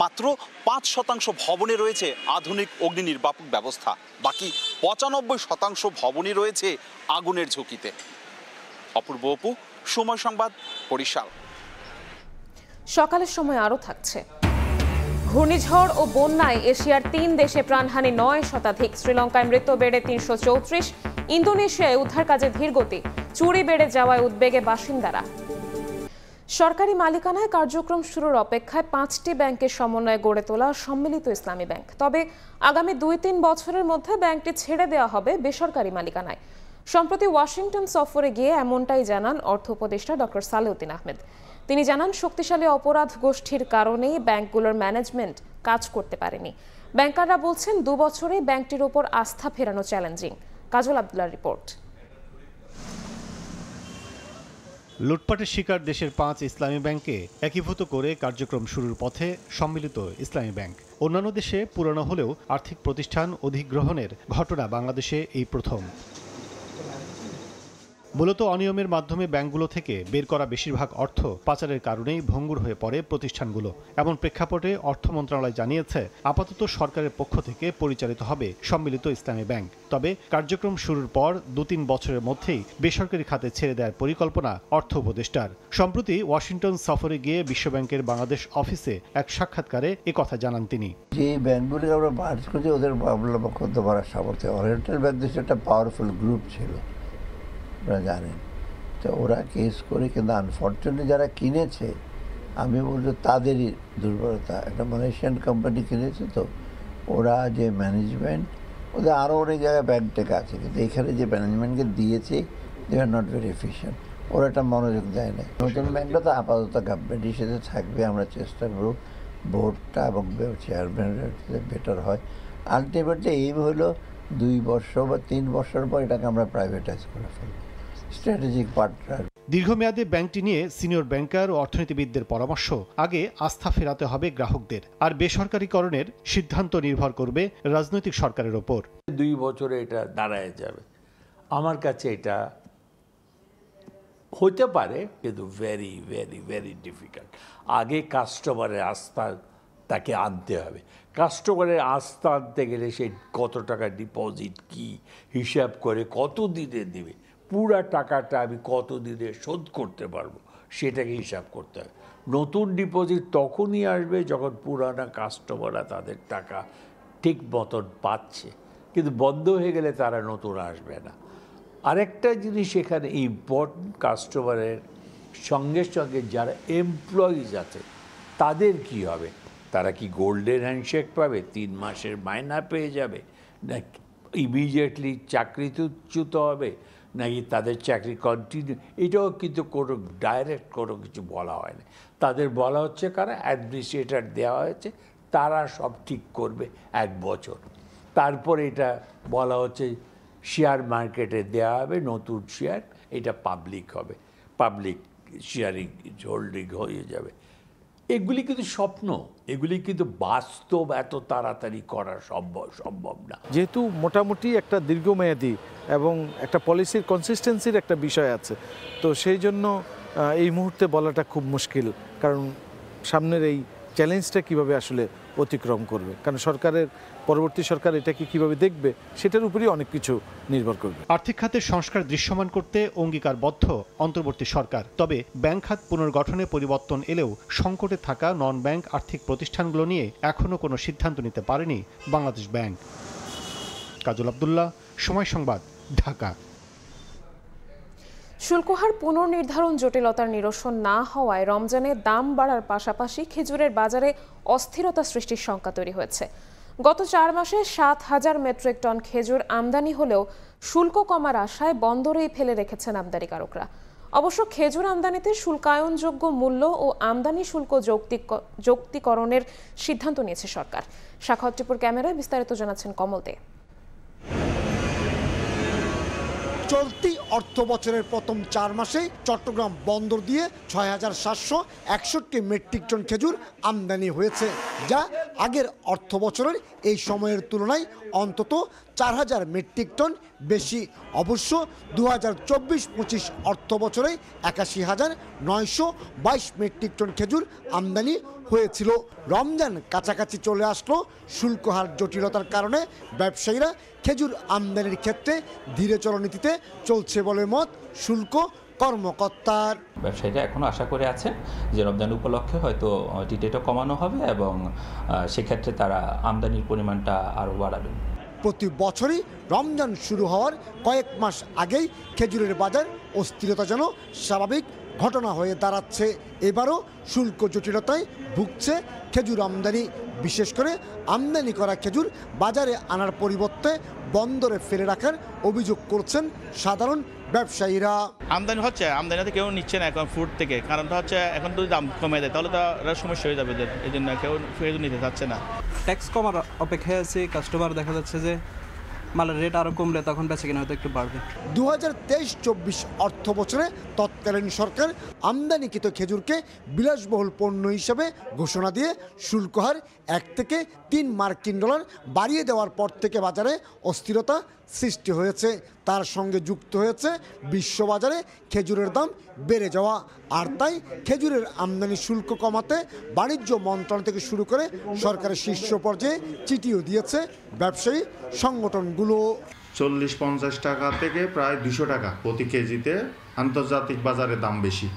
মাত্র 5% ভবনে রয়েছে আধুনিক অগ্নি নির্বাপক ব্যবস্থা, বাকি 95% ভবনই রয়েছে আগুনের ঝুঁকিতে। অপূর্ব অপু, সময় সংবাদ, বরিশাল। সকালের সময় আরও থাকছে। ঘূর্ণিঝড় ও বন্যায় এশিয়ার 3 দেশে প্রাণহানি 9 শতাধিক, শ্রীলঙ্কায় মৃত্যু বেড়ে 334, ইন্দোনেশিয়ায় উদ্ধার কাজে ধীরগতি, চুরি বেড়ে যাওয়ায় উদ্বেগে বাসিন্দারা। সরকারি মালিকানায় কার্যক্রম শুরুর অপেক্ষায় 5টি ব্যাংকের সমন্বয়ে গড়ে তোলা সম্মিলিত ইসলামী ব্যাংক। তবে আগামী 2-3 বছরের মধ্যে ব্যাংকটি ছেড়ে দেওয়া হবে বেসরকারি মালিকানায়। সম্প্রতি ওয়াশিংটন সফরে গিয়ে এমনটাই জানান অর্থ উপদেষ্টা ডক্টর সালেউদ্দিন আহমেদ। তিনি জানান, শক্তিশালী অপরাধ গোষ্ঠীর কারণেই ব্যাংকগুলোর ম্যানেজমেন্ট কাজ করতে পারেনি। ব্যাংকাররা বলছেন 2 বছরে ব্যাংকটির উপর আস্থা ফেরানো চ্যালেঞ্জিং। কাজল আব্দুল্লাহর রিপোর্ট। লুটপাটের শিকার দেশের 5 ইসলামী ব্যাংকে একীভূত করে কার্যক্রম শুরুর পথে সম্মিলিত ইসলামী ব্যাংক। অন্যান্য দেশে পুরানো হলেও আর্থিক প্রতিষ্ঠান অধিগ্রহণের ঘটনা বাংলাদেশে এই প্রথম। মূলত অনিয়মের মাধ্যমে ব্যাংকগুলো থেকে বের করা বেশিরভাগ অর্থ পাচারের কারণেই ভঙ্গুর হয়ে পড়ে প্রতিষ্ঠানগুলো। এমন প্রেক্ষাপটে অর্থ মন্ত্রণালয় জানিয়েছে, আপাতত সরকারের পক্ষ থেকে পরিচালিত হবে সম্মিলিত ইসলামী ব্যাংক। তবে কার্যক্রম শুরুর পর 2-3 বছরের মধ্যেই বেসরকারি খাতে ছেড়ে দেওয়ার পরিকল্পনা অর্থ উপদেষ্টার। সম্প্রতি ওয়াশিংটন সফরে গিয়ে বিশ্বব্যাংকের বাংলাদেশ অফিসে এক সাক্ষাৎকারে একথা জানান তিনি। যে ব্যাংকগুলি আমরা মার্জ করছি ওদের মামলা করতে পারার সামর্থ্য, ওরিয়েন্টাল ব্যাংক দেশে একটা পাওয়ারফুল গ্রুপ ছিল, আপনারা জানেন। তো ওরা কেস করে, কিন্তু আনফর্চুনেটলি যারা কিনেছে আমি বলছি তাদেরই দুর্বলতা। একটা মালয়েশিয়ান কোম্পানি কিনেছে, তো ওরা যে ম্যানেজমেন্ট, ওদের আরও অনেক জায়গায় ব্যাংক টেক আছে, কিন্তু এখানে যে ম্যানেজমেন্টকে দিয়েছে দে আর নট ভেরি এফিশিয়েন্ট, ওরা একটা মনোযোগ দেয় না। নতুন ব্যাংকটা তো আপাতত গভর্নমেন্টের সাথে থাকবে, আমরা চেষ্টা করব বোর্ডটা এবং চেয়ারম্যানের বেটার হয়। আলটিমেটলি এই হলো 2 বছর বা 3 বছর পর এটাকে আমরা প্রাইভেটাইজ করে ফেলব, স্ট্র্যাটেজিক পার্টনার। দীর্ঘমেয়াদে ব্যাংকটি নিয়ে সিনিয়র ব্যাংকার ও অর্থনীতিবিদদের পরামর্শ, আগে আস্থা ফেরাতে হবে গ্রাহকদের, আর বেসরকারীকরণের সিদ্ধান্ত নির্ভর করবে রাজনৈতিক সরকারের ওপর। 2 বছরে এটা দাঁড়ায় যাবে, আমার কাছে এটা হতে পারে, কিন্তু ভেরি ভেরি ভেরি ডিফিকাল্ট। আগে কাস্টমারের আস্থা তাকে আনতে হবে। কাস্টমারের আস্থা আনতে গেলে সে কত টাকা ডিপোজিট, কি হিসাব করে কত দিনে দেবে, পুরা টাকাটা আমি কত দিনে শোধ করতে পারবো সেটাকে হিসাব করতে হবে। নতুন ডিপোজিট তখনই আসবে যখন পুরানা কাস্টমাররা তাদের টাকা ঠিক মতন পাচ্ছে, কিন্তু বন্ধ হয়ে গেলে তারা নতুন আসবে না। আরেকটা জিনিস এখানে ইম্পর্টেন্ট, কাস্টমারের সঙ্গে সঙ্গে যারা এমপ্লয়িজ আছে তাদের কি হবে, তারা কি গোল্ডেন হ্যান্ডশেক পাবে, 3 মাসের মাইনা পেয়ে যাবে, না ইমিডিয়েটলি চাকরিচ্যুত হবে, নাকি তাদের চাকরি কন্টিনিউ, এটাও কিন্তু কোনো ডাইরেক্ট কোনো কিছু বলা হয় না। তাদের বলা হচ্ছে কারা অ্যাডমিনিস্ট্রেটর দেওয়া হয়েছে, তারা সব ঠিক করবে 1 বছর। তারপর এটা বলা হচ্ছে শেয়ার মার্কেটে দেওয়া হবে নতুন শেয়ার, এটা পাবলিক হবে, পাবলিক শেয়ারিং হোল্ডিং হয়ে যাবে। এগুলি কিন্তু স্বপ্ন, এগুলি কিন্তু বাস্তব এত তাড়াতাড়ি করা সম্ভব না। যেহেতু মোটামুটি একটা দীর্ঘমেয়াদী এবং একটা পলিসির কনসিস্টেন্সির একটা বিষয় আছে, তো সেই জন্য এই মুহূর্তে বলাটা খুব মুশকিল, কারণ সামনের এই চ্যালেঞ্জটা কিভাবে আসলে অতিক্রম করবে, কারণ পরবর্তী সরকার এটাকে কিভাবে দেখবে সেটার উপরই অনেক কিছু নির্ভর করবে। আর্থিক খাতের সংস্কার দৃশ্যমান করতে অঙ্গীকারবদ্ধ অন্তর্বর্তী সরকার, তবে ব্যাংক খাত পুনর্গঠনে পরিবর্তন এলেও সংকটে থাকা নন ব্যাংক আর্থিক প্রতিষ্ঠানগুলো নিয়ে এখনও কোনো সিদ্ধান্ত নিতে পারেনি বাংলাদেশ ব্যাংক। কাজল আব্দুল্লাহ, সময় সংবাদ, ঢাকা। শুল্কহার পুনর্নির্ধারণ জটিলতার নিরসন না হওয়ায় রমজানে দাম বাড়ার পাশাপাশি খেজুরের বাজারে অস্থিরতা সৃষ্টির শঙ্কা তৈরি হয়েছে। গত 4 মাসে 7,000 মেট্রিক টন খেজুর আমদানি হলেও শুল্ক কমার আশায় বন্দরেই ফেলে রেখেছেন আমদানিকারকরা। অবশ্য খেজুর আমদানিতে শুল্কায়নযোগ্য মূল্য ও আমদানি শুল্ক যৌক্তিকরণের সিদ্ধান্ত নিয়েছে সরকার। সাখাওয়াত টিপুর ক্যামেরায় বিস্তারিত জানাচ্ছেন কমল দে। চলতি অর্থ বছরের প্রথম 4 মাসে চট্টগ্রাম বন্দর দিয়ে 6,761 মেট্রিক টন খেজুর আমদানি হয়েছে, যা আগের অর্থ বছরের এই সময়ের তুলনায় অন্তত 4,000 মেট্রিক টন বেশি। অবশ্য 2024-25 অর্থ বছরে 81,922 মেট্রিক টন খেজুর আমদানি হয়েছিল। রমজান কাছাকাছি চলে আসলো, শুল্ক হার জটিলতার কারণে ব্যবসায়ীরা খেজুর আমদানির ক্ষেত্রে ধীরে চলনীতিতে চলছে বলে মত শুল্ক কর্মকর্তার। ব্যবসায়ীরা এখনো আশা করে আছেন যে রমজান উপলক্ষে হয়তো টিটেটা কমানো হবে এবং সেক্ষেত্রে তারা আমদানির পরিমাণটা আরও বাড়াবেন। প্রতি বছরই রমজান শুরু হওয়ার কয়েক মাস আগেই খেজুরের বাজার অস্থিরতা যেন স্বাভাবিক ঘটনা হয়ে দাঁড়াচ্ছে। এবারও শুল্ক জটিলতায় ভুগছে খেজুর আমদানি। বিশেষ করে আমদানি করা খেজুর বাজারে আনার পরিবর্তে বন্দরে ফেলে রাখার অভিযোগ করছেন সাধারণ ব্যবসায়ীরা। আমদানি হচ্ছে, আমদানিতে কেউ নিচ্ছে না এখন ফুড থেকে, কারণটা হচ্ছে এখন যদি দাম কমে দেয় তাহলে তো সমস্যা হয়ে যাবে, এই জন্য কেউ খেজুর নিতে চাচ্ছে না। ট্যাক্স কমার অপেক্ষায় আছে, কাস্টমার দেখা যাচ্ছে যে মালের রেট আরও কমলে তখন বেচে কিনা হয়তো একটু বাড়বে। 2023-24 অর্থ বছরে তৎকালীন সরকার আমদানিকৃত খেজুরকে বিলাসবহুল পণ্য হিসেবে ঘোষণা দিয়ে শুল্ক হার 1 থেকে 3 মার্কিন ডলার বাড়িয়ে দেওয়ার পর থেকে বাজারে অস্থিরতা সৃষ্টি হয়েছে। তার সঙ্গে যুক্ত হয়েছে বিশ্ববাজারে খেজুরের দাম বেড়ে যাওয়া। আর তাই খেজুরের আমদানি শুল্ক কমাতে বাণিজ্য মন্ত্রণালয় থেকে শুরু করে সরকারের শীর্ষ পর্যায়ে চিঠিও দিয়েছে ব্যবসায়ী সংগঠনগুলো। 40-50 টাকা থেকে প্রায় 200 টাকা প্রতি কেজিতে আন্তর্জাতিক বাজারে দাম বেশি।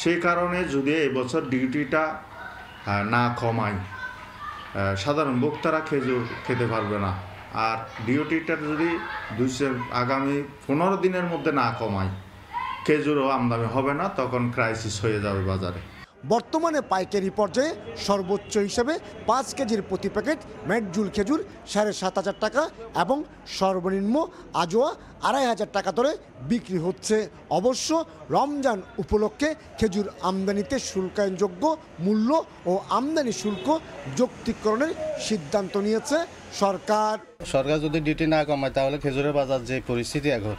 সেই কারণে যদি এবছর ডিউটিটা না কমায়, সাধারণ ভোক্তারা খেজুর খেতে পারবে না। আর ডিউটিটা যদি আগামী 15 দিনের মধ্যে না কমায়, খেজুরও আমদানি হবে না, তখন ক্রাইসিস হয়ে যাবে বাজারে। বর্তমানে পাইকারি পর্যায়ে সর্বোচ্চ হিসেবে 5 কেজির প্রতি প্যাকেট মেটজুল খেজুর 7,500 টাকা এবং সর্বনিম্ন আজোয়া 2,500 টাকা দরে বিক্রি হচ্ছে। অবশ্য রমজান উপলক্ষে খেজুর আমদানিতে শুল্কায়নযোগ্য মূল্য ও আমদানি শুল্ক যৌক্তিকরণের সিদ্ধান্ত নিয়েছে সরকার। সরকার যদি ডিউটি না কমায় তাহলে খেজুরের বাজার যে পরিস্থিতি এখন,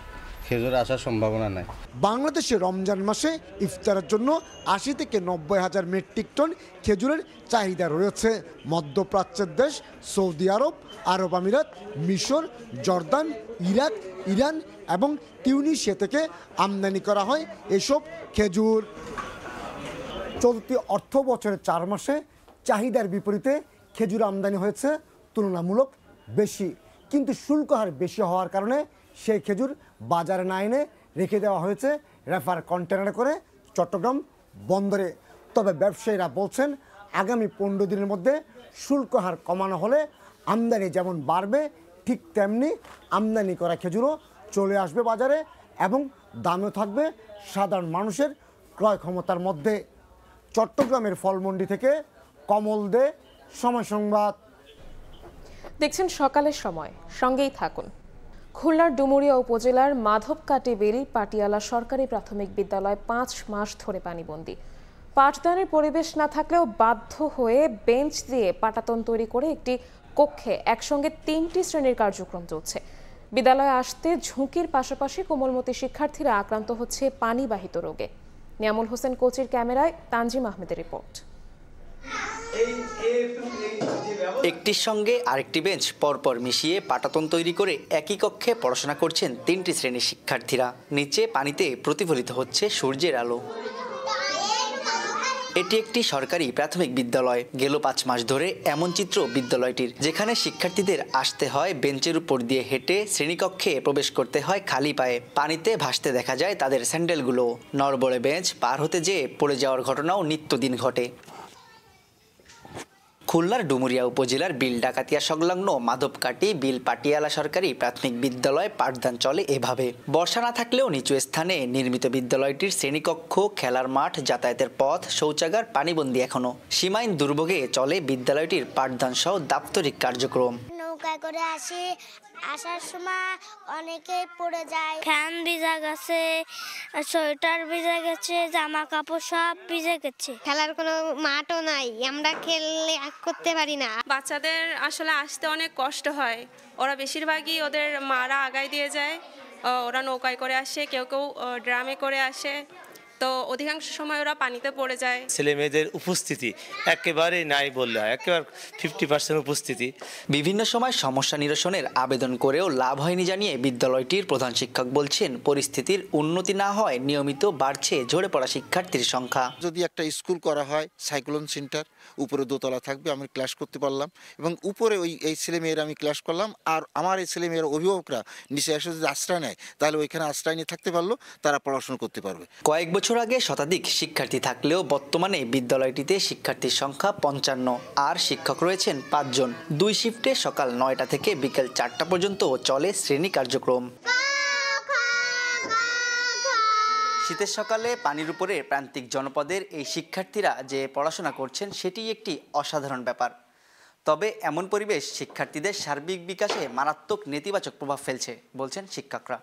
খেজুর আসার সম্ভাবনা নাই। বাংলাদেশে রমজান মাসে ইফতারের জন্য 80 থেকে 90,000 মেট্রিক টন খেজুরের চাহিদা রয়েছে। মধ্যপ্রাচ্যের দেশ সৌদি আরব, আরব আমিরাত, মিশর, জর্দান, ইরাক, ইরান এবং তিউনিসিয়া থেকে আমদানি করা হয় এসব খেজুর। চলতি অর্থ বছরের 4 মাসে চাহিদার বিপরীতে খেজুর আমদানি হয়েছে তুলনামূলক বেশি, কিন্তু শুল্ক হার বেশি হওয়ার কারণে সেই খেজুর বাজারে না এনে রেখে দেওয়া হয়েছে রেফার কন্টেনারে করে চট্টগ্রাম বন্দরে। তবে ব্যবসায়ীরা বলছেন আগামী 15 দিনের মধ্যে শুল্ক হার কমানো হলে আমদানি যেমন বাড়বে, ঠিক তেমনি আমদানি করা খেজুরও চলে আসবে বাজারে এবং দামও থাকবে সাধারণ মানুষের ক্রয় ক্ষমতার মধ্যে। চট্টগ্রামের ফলমন্ডি থেকে কমল দে, সময় সংবাদ। দেখছেন সকালের সময়, সঙ্গেই থাকুন। খুলনার ডুমুরিয়া উপজেলার মাধবকাটি বিল পাটিয়ালা সরকারি প্রাথমিক বিদ্যালয় 5 মাস ধরে পানিবন্দী। পাঠদানের পরিবেশ না থাকলেও বাধ্য হয়ে বেঞ্চ দিয়ে পাটাতন তৈরি করে একটি কক্ষে একসঙ্গে 3টি শ্রেণীর কার্যক্রম চলছে। বিদ্যালয়ে আসতে ঝুঁকির পাশাপাশি কোমলমতি শিক্ষার্থীরা আক্রান্ত হচ্ছে পানিবাহিত রোগে। নিয়ামুল হোসেন কোচির ক্যামেরায় তানজিম আহমেদের রিপোর্ট। একটির সঙ্গে আরেকটি বেঞ্চ পরপর মিশিয়ে পাটাতন তৈরি করে একই কক্ষে পড়াশোনা করছেন 3টি শ্রেণীর শিক্ষার্থীরা। নিচে পানিতে প্রতিফলিত হচ্ছে সূর্যের আলো। এটি একটি সরকারি প্রাথমিক বিদ্যালয়। গেল 5 মাস ধরে এমন চিত্র বিদ্যালয়টির, যেখানে শিক্ষার্থীদের আসতে হয় বেঞ্চের উপর দিয়ে হেঁটে, শ্রেণীকক্ষে প্রবেশ করতে হয় খালি পায়ে। পানিতে ভাসতে দেখা যায় তাদের স্যান্ডেলগুলো। নড়বড়ে বেঞ্চ পার হতে যেয়ে পড়ে যাওয়ার ঘটনাও নিত্যদিন ঘটে। খুলনার ডুমুরিয়া উপজেলার বিল ডাকাতিয়া সংলগ্ন মাধবকাটি বিল পাটিয়ালা সরকারি প্রাথমিক বিদ্যালয় পাঠদান চলে এভাবে। বর্ষা না থাকলেও নিচু স্থানে নির্মিত বিদ্যালয়টির শ্রেণীকক্ষ, খেলার মাঠ, যাতায়াতের পথ, শৌচাগার পানিবন্দী এখনো। সীমাহীন দুর্ভোগে চলে বিদ্যালয়টির পাঠদান সহ দাপ্তরিক কার্যক্রম। নৌকায় করে আসি, আসার সময় অনেকেই পড়ে যায়, ফ্যান ভিজা গেছে, সোয়েটার ভিজে গেছে, জামা কাপড় সব ভিজে গেছে। খেলার কোনো মাঠও নাই, আমরা খেললে করতে পারি না। বাচ্চাদের আসলে আসতে অনেক কষ্ট হয়, ওরা বেশিরভাগই ওদের মারা আগায় দিয়ে যায়, ওরা নৌকায় করে আসে, কেউ কেউ ড্রামে করে আসে, তো অধিকাংশ সময় ওরা পানিতে পড়ে যায়। ছেলে মেয়েদের উপস্থিতি একেবারে নাই বললে হয়, একেবারে 50% উপস্থিতি। বিভিন্ন সময় সমস্যা নিরসনের আবেদন করেও লাভ হয়নি জানিয়ে বিদ্যালয়টির প্রধান শিক্ষক বলছেন, পরিস্থিতির উন্নতি না হয় নিয়মিত বাড়ছে ঝরে পড়া শিক্ষার্থীর সংখ্যা। যদি একটা স্কুল করা হয়, সাইক্লোন সেন্টার, উপরে দোতলা থাকবে, আমি ক্লাস করতে পারলাম এবং উপরে এই ছেলেমেয়েরা আমি ক্লাস করলাম, আর আমার এই ছেলেমেয়েরা অভিভাবকরা নিচে এসে যদি আশ্রয় নেয় তাহলে ওইখানে আশ্রয় নিয়ে থাকতে পারলো, তারা পড়াশোনা করতে পারবে। কয়েক বছর আগে শতাধিক শিক্ষার্থী থাকলেও বর্তমানে বিদ্যালয়টিতে শিক্ষার্থীর সংখ্যা 55 আর শিক্ষক রয়েছেন 5 জন। 2 শিফটে সকাল 9টা থেকে বিকেল 4টা পর্যন্ত চলে শ্রেণী কার্যক্রম। শীতের সকালে পানির উপরে প্রান্তিক জনপদের এই শিক্ষার্থীরা যে পড়াশোনা করছেন সেটি একটি অসাধারণ ব্যাপার। তবে এমন পরিবেশ শিক্ষার্থীদের সার্বিক বিকাশে মারাত্মক নেতিবাচক প্রভাব ফেলছে বলছেন শিক্ষকরা।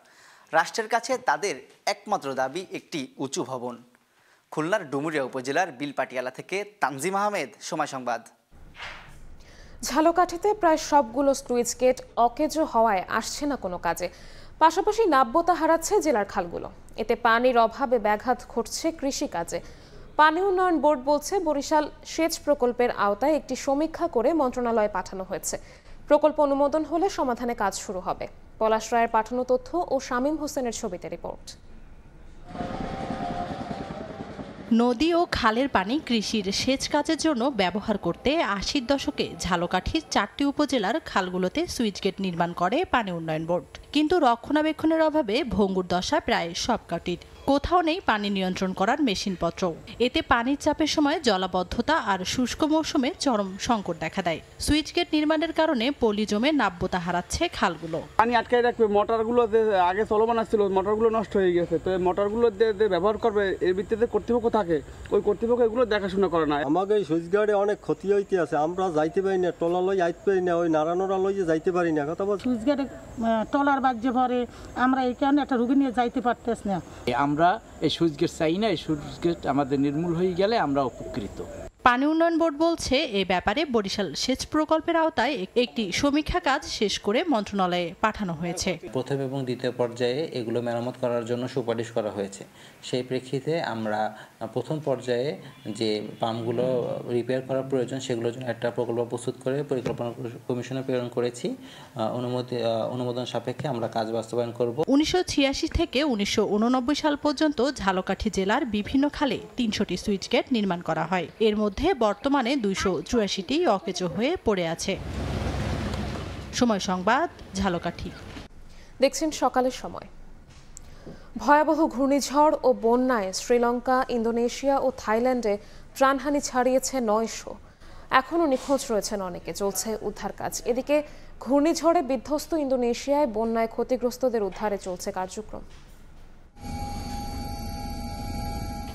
রাষ্ট্রের কাছে তাদের একমাত্র দাবি একটি উঁচু ভবন। খুলনার ডুমুরিয়া উপজেলার বিলপাটিয়ালা থেকে তানজিম আহমেদ, সময় সংবাদ। ঝালকাঠিতে প্রায় সবগুলো স্লুইস গেট অকেজো হওয়ায় আসছে না কোনো কাজে, পাশাপাশি নাব্যতা হারাচ্ছে জেলার খালগুলো। এতে পানির অভাবে ব্যাঘাত ঘটছে কৃষিকাজে। পানি উন্নয়ন বোর্ড বলছে, বরিশাল সেচ প্রকল্পের আওতায় একটি সমীক্ষা করে মন্ত্রণালয়ে পাঠানো হয়েছে। প্রকল্প অনুমোদন হলে সমাধানে কাজ শুরু হবে। পলাশ রায়ের পাঠানো তথ্য ও শামীম হোসেনের ছবিতে রিপোর্ট। নদী ও খালের পানি কৃষির সেচ কাজের জন্য ব্যবহার করতে 80-র দশকে ঝালকাঠির 4টি উপজেলার খালগুলোতে সুইচ গেট নির্মাণ করে পানি উন্নয়ন বোর্ড। কিন্তু রক্ষণাবেক্ষণের অভাবে ভঙ্গুর দশা প্রায় সব কাটির। কোথাও নেই পানি নিয়ন্ত্রণ করার মেশিনপত্র। এতে পানির চাপের সময় জলাবদ্ধতা আর শুষ্ক মৌসুমে চরম সংকট দেখা দেয়। সুইচ গেট নির্মাণের কারণে পলি জমে নাব্যতা হারাচ্ছে খালগুলো। পানি আটকে রাখবে, মোটরগুলো আগে চলমান ছিল, মোটরগুলো নষ্ট হয়ে গেছে, তো মোটরগুলো ব্যবহার করবে এর ভিত্তিতে কর্তৃপক্ষ থাকে, ওই কর্তৃপক্ষ এগুলো দেখাশোনা করে না। আমাকে এই সুইচ গেটে অনেক ক্ষতি হইতে আছে, আমরা যাইতে পারি না, টলা লই আইতে পারি না, ওই নারানোরা লই যাইতে পারি না। কথা বল, সুইচ গেটে টলার বাজে ভরে আমরা এখানে একটা রোগী নিয়ে যাইতে পারতেছি না। আমরা এই সুইচ গেট চাই না, এই সুইচ গেট আমাদের নির্মূল হয়ে গেলে আমরা উপকৃত। পানি উন্নয়ন বোর্ড বলছে, এ ব্যাপারে বরিশাল সেচ প্রকল্পের আওতায় একটি সমীক্ষা কাজ শেষ করে মন্ত্রণালয়ে পাঠানো হয়েছে। প্রথম এবং দ্বিতীয় পর্যায়ে এগুলো মেরামত করার জন্য সুপারিশ করা হয়েছে। সেই প্রেক্ষিতে আমরা প্রথম পর্যায়ে যে পাম্পগুলো রিপেয়ার করার প্রয়োজন সেগুলোর জন্য একটা প্রকল্প প্রস্তুত করে পরিকল্পনা কমিশনে প্রেরণ করেছি। অনুমোদন সাপেক্ষে আমরা কাজ বাস্তবায়ন করব। 1986 থেকে 1989 সাল পর্যন্ত ঝালকাঠি জেলার বিভিন্ন খালে 300টি সুইচ গেট নির্মাণ করা হয়। এর মধ্যে বর্তমানে 284টি অকেজো হয়ে পড়ে আছে। সময় সংবাদ, ঝালকাঠি। দেখছেন সকালের সময়। ভয়াবহ ঘূর্ণিঝড় ও বন্যায় শ্রীলঙ্কা, ইন্দোনেশিয়া ও থাইল্যান্ডে প্রাণহানি ছাড়িয়েছে 900। এখনও নিখোঁজ রয়েছেন অনেকে, চলছে উদ্ধার কাজ। এদিকে ঘূর্ণিঝড়ে বিধ্বস্ত ইন্দোনেশিয়ায় বন্যায় ক্ষতিগ্রস্তদের উদ্ধারে চলছে কার্যক্রম।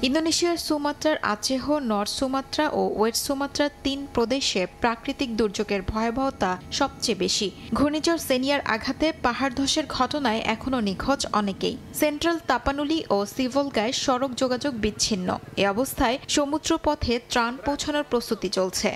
ইন্দোনেশিয়ার সুমাত্রার আচেহ, নর্থ সুমাত্রা ও ওয়েস্ট সুমাত্রার 3 প্রদেশে প্রাকৃতিক দুর্যোগের ভয়াবহতা সবচেয়ে বেশি। ঘূর্ণিঝড় সেনিয়ার আঘাতে পাহাড় ধসের ঘটনায় এখনও নিখোঁজ অনেকেই। সেন্ট্রাল তাপানুলি ও সিভলগায় সড়ক যোগাযোগ বিচ্ছিন্ন। এ অবস্থায় সমুদ্রপথে ত্রাণ পৌঁছানোর প্রস্তুতি চলছে।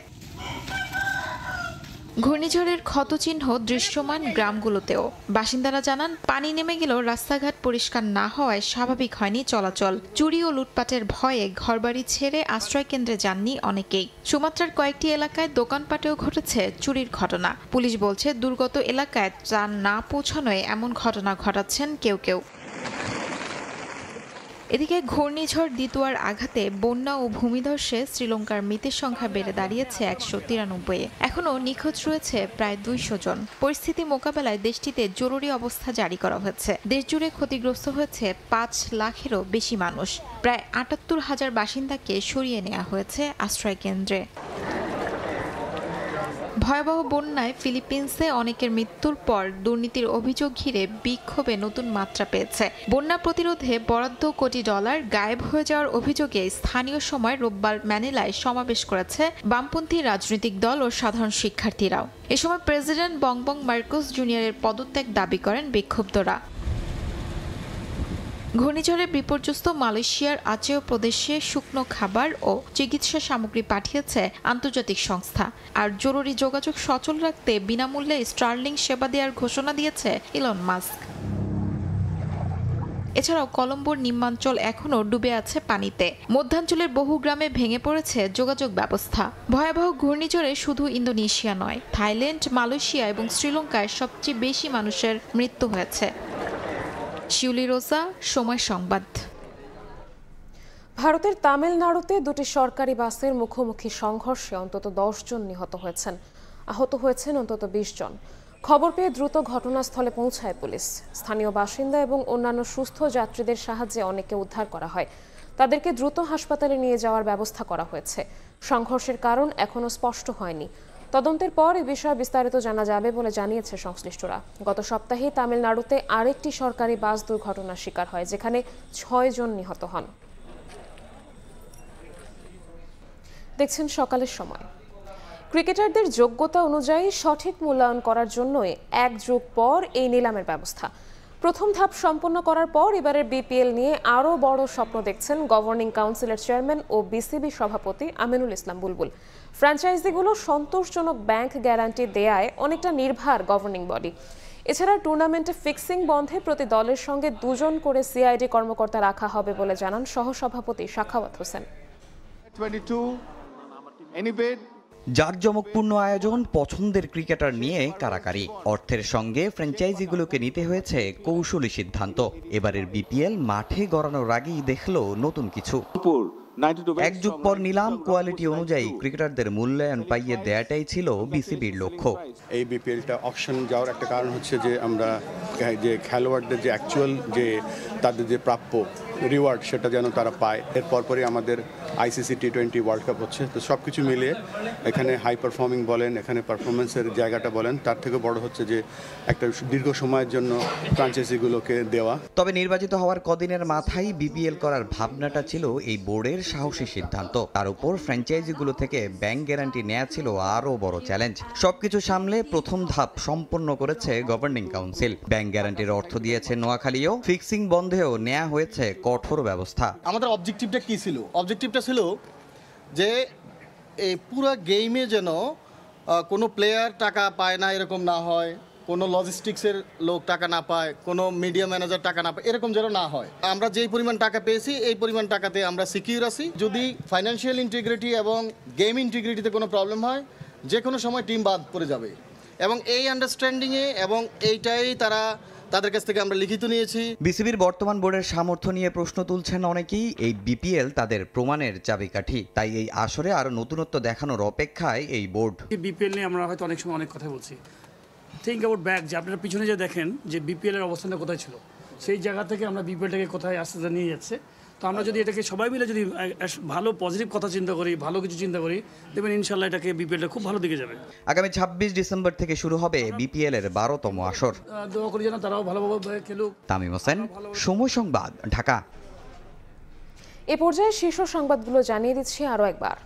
ঘূর্ণিঝড়ের ক্ষতচিহ্ন দৃশ্যমান গ্রামগুলোতেও। বাসিন্দারা জানান, পানি নেমে গেলেও রাস্তাঘাট পরিষ্কার না হওয়ায় স্বাভাবিক হয়নি চলাচল। চুরি ও লুটপাটের ভয়ে ঘরবাড়ি ছেড়ে আশ্রয় কেন্দ্রে যাননি অনেকেই। সুমাত্রার কয়েকটি এলাকায় দোকানপাটেও ঘটেছে চুরির ঘটনা। পুলিশ বলছে, দুর্গত এলাকায় ত্রাণ না পৌঁছানোয় এমন ঘটনা ঘটাচ্ছেন কেউ কেউ। এদিকে ঘূর্ণিঝড় দিতুয়ার আঘাতে বন্যা ও ভূমিধসে শ্রীলঙ্কার মৃতের সংখ্যা বেড়ে দাঁড়িয়েছে 193। এখনও নিখোঁজ রয়েছে প্রায় 200 জন। পরিস্থিতি মোকাবেলায় দেশটিতে জরুরি অবস্থা জারি করা হয়েছে। দেশজুড়ে ক্ষতিগ্রস্ত হয়েছে 5 লাখেরও বেশি মানুষ। প্রায় 78,000 বাসিন্দাকে সরিয়ে নেওয়া হয়েছে আশ্রয় কেন্দ্রে। ভয়াবহ বন্যায় ফিলিপিন্সে অনেকের মৃত্যুর পর দুর্নীতির অভিযোগ ঘিরে বিক্ষোভে নতুন মাত্রা পেয়েছে। বন্যা প্রতিরোধে বরাদ্দ কোটি ডলার গায়েব হয়ে যাওয়ার অভিযোগে স্থানীয় সময় রোববার ম্যানিলায় সমাবেশ করেছে বামপন্থী রাজনৈতিক দল ও সাধারণ শিক্ষার্থীরাও। এ সময় প্রেসিডেন্ট বংবং মার্কোস জুনিয়রের পদত্যাগ দাবি করেন বিক্ষুব্ধরা। ঘূর্ণিঝড়ে বিপর্যস্ত মালয়েশিয়ার আচেও প্রদেশে শুকনো খাবার ও চিকিৎসা সামগ্রী পাঠিয়েছে আন্তর্জাতিক সংস্থা। আর জরুরি যোগাযোগ সচল রাখতে বিনামূল্যে স্টারলিং সেবা দেওয়ার ঘোষণা দিয়েছে ইলন মাস্ক। এছাড়াও কলম্বোর নিম্নাঞ্চল এখনও ডুবে আছে পানিতে। মধ্যাঞ্চলের বহু গ্রামে ভেঙে পড়েছে যোগাযোগ ব্যবস্থা। ভয়াবহ ঘূর্ণিঝড়ে শুধু ইন্দোনেশিয়া নয়, থাইল্যান্ড, মালয়েশিয়া এবং শ্রীলঙ্কায় সবচেয়ে বেশি মানুষের মৃত্যু হয়েছে। শিউলি রোজা, সময় সংবাদ। ভারতের তামিলনাড়ুতে দুটি সরকারি বাসের মুখোমুখি সংঘর্ষে অন্তত 10 জন নিহত হয়েছেন। আহত হয়েছেন অন্তত 20 জন। খবর পেয়ে দ্রুত ঘটনাস্থলে পৌঁছায় পুলিশ। স্থানীয় বাসিন্দা এবং অন্যান্য সুস্থ যাত্রীদের সাহায্যে অনেকে উদ্ধার করা হয়। তাদেরকে দ্রুত হাসপাতালে নিয়ে যাওয়ার ব্যবস্থা করা হয়েছে। সংঘর্ষের কারণ এখনও স্পষ্ট হয়নি। তদন্তের পর এ বিষয়ে বিস্তারিত জানা যাবে বলে জানিয়েছে সংশ্লিষ্টরা। গত সপ্তাহে তামিলনাড়ুতে আরেকটি সরকারি বাস দুর্ঘটনার শিকার হয়, যেখানে 6 জন নিহত হন। দেখছেন সকালের সময়। ক্রিকেটারদের যোগ্যতা অনুযায়ী সঠিক মূল্যায়ন করার জন্যই 1 যুগ পর এই নিলামের ব্যবস্থা। প্রথম ধাপ সম্পন্ন করার পর এবারের বিপিএল নিয়ে আরও বড় স্বপ্ন দেখছেন গভর্নিং কাউন্সিলের চেয়ারম্যান ও বিসিবি সভাপতি আমিনুল ইসলাম বুলবুল। ফ্র্যাঞ্চাইজিগুলো সন্তোষজনক ব্যাংক গ্যারান্টি দেয়ায় অনেকটা নির্ভর গভর্নিং বডি। এছাড়া টুর্নামেন্টে ফিক্সিং বন্ধে প্রতি দলের সঙ্গে 2 জন করে সিআইডি কর্মকর্তা রাখা হবে বলে জানান সহসভাপতি সাখাওয়াত হোসেন। জাঁকজমকপূর্ণ আয়োজন, পছন্দের ক্রিকেটার নিয়ে কারাকারি। অর্থের সঙ্গে ফ্র্যাঞ্চাইজিগুলোকে নিতে হয়েছে কৌশলী সিদ্ধান্ত। এবারের বিপিএল মাঠে গড়ানোর আগেই দেখলো নতুন কিছু। 1 যুগ পর নিলাম, কোয়ালিটি অনুযায়ী ক্রিকেটারদের মূল্যায়ন পাইয়ে দেয়াটাই ছিল বিসিবির লক্ষ্য। এই বিপিএলটা অকশন যাওয়ার একটা কারণ হচ্ছে যে আমরা যে খেলোয়াড়দের যে অ্যাকচুয়াল যে তাদের যে প্রাপ্য রিওয়ার্ড সেটা যেন তারা পায়। এর পরপরই আমাদের আইসিসি টি20 ওয়ার্ল্ড কাপ হচ্ছে। তো সব কিছু মিলিয়ে এখানে হাই পারফর্মিং বলেন, এখানে পারফরমেন্সের জায়গাটা বলেন, তার থেকে বড় হচ্ছে যে একটা দীর্ঘ সময়ের জন্য ফ্র্যাঞ্চাইজিগুলোকে দেওয়া। তবে নির্বাচিত হওয়ার কদিনের মাথায় বিপিএল করার ভাবনাটা ছিল এই বোর্ডের সাহসী সিদ্ধান্ত। তার উপর ফ্র্যাঞ্চাইজিগুলো থেকে ব্যাংক গ্যারান্টি নেওয়া ছিল আরও বড় চ্যালেঞ্জ। সবকিছু সামলে প্রথম ধাপ সম্পন্ন করেছে গভর্নিং কাউন্সিল। ব্যাংক গ্যারান্টির অর্থ দিয়েছে নোয়াখালীও। ফিক্সিং বন্ধেও নেওয়া হয়েছে কঠোর ব্যবস্থা। আমাদের অবজেক্টিভটা কি ছিল? অবজেক্টিভটা ছিল যে এই পুরো গেমে যেন কোনো প্লেয়ার টাকা পায় না এরকম না হয়, কোনো লজিস্টিক্সের লোক টাকা না পায়, কোনো মিডিয়া ম্যানেজার টাকা না পায়, এরকম যেন না হয়। আমরা যেই পরিমাণ টাকা পেয়েছি এই পরিমাণ টাকাতে আমরা সিকিউর আছি। যদি ফাইন্যান্সিয়াল ইন্টিগ্রিটি এবং গেম ইন্টিগ্রিটিতে কোনো প্রবলেম হয়, যে কোনো সময় টিম বাদ পড়ে যাবে। এবং এই আন্ডারস্ট্যান্ডিংয়ে এবং এইটাই তাদের কাছ থেকে আমরা লিখিত নিয়েছি। বিসিবির বর্তমান বোর্ডের সামর্থ্য নিয়ে প্রশ্ন তুলছেন অনেকেই। এই বিপিএল তাদের প্রমাণের চাবিকাঠি। তাই এই আসরে আরো নতুনত্ব দেখানোর অপেক্ষায় এই বোর্ড। বিপিএল নিয়ে আমরা হয়তো অনেক সময় অনেক কথা বলছি। থিঙ্ক অ্যাবাউট ব্যাক, যে আপনারা পিছনে যে দেখেন যে বিপিএল এর অবস্থানটা কোথায় ছিল, সেই জায়গা থেকে আমরা বিপিএলটাকে কোথায় আস্তে আস্তে নিয়ে যাচ্ছে। তো আমরা যদি এটাকে সবাই মিলে যদি ভালো পজিটিভ কথা চিন্তা করি, ভালো কিছু চিন্তা করি, দেখবেন ইনশাল্লাহ এটাকে বিপিএলটা খুব ভালো দিকে যাবে। আগামী 26 ডিসেম্বর থেকে শুরু হবে বিপিএল এর 12তম আসর। দোয়া করি যেন তারাও ভালোভাবে খেলুক। তামিম হোসেন, সময় সংবাদ, ঢাকা। এ পর্যায়ে শীর্ষ সংবাদগুলো জানিয়ে দিচ্ছি আরও একবার।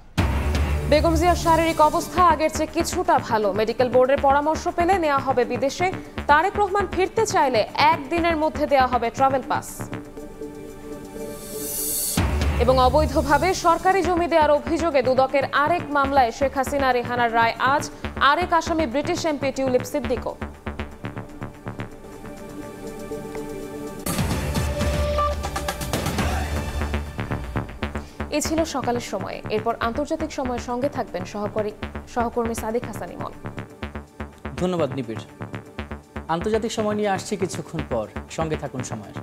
বেগম জিয়ার শারীরিক অবস্থা আগের চেয়ে কিছুটা ভালো। মেডিকেল বোর্ডের পরামর্শ পেলে নেওয়া হবে বিদেশে। তারেক রহমান ফিরতে চাইলে 1 দিনের মধ্যে দেওয়া হবে ট্রাভেল পাস। এবং অবৈধভাবে সরকারি জমি দেওয়ার অভিযোগে দুদকের আরেক মামলায় শেখ হাসিনা রেহানার রায় আজ। আরেক আসামি ব্রিটিশ এমপি টিউলিপ সিদ্দিকও। এই ছিল সকালের সময়। এরপর আন্তর্জাতিক সময়ের সঙ্গে থাকবেন সহকর্মী সাদিক হাসান ইমন। ধন্যবাদ নিবিড়। আন্তর্জাতিক সময় নিয়ে আসছি কিছুক্ষণ পর, সঙ্গে থাকুন সময়ের।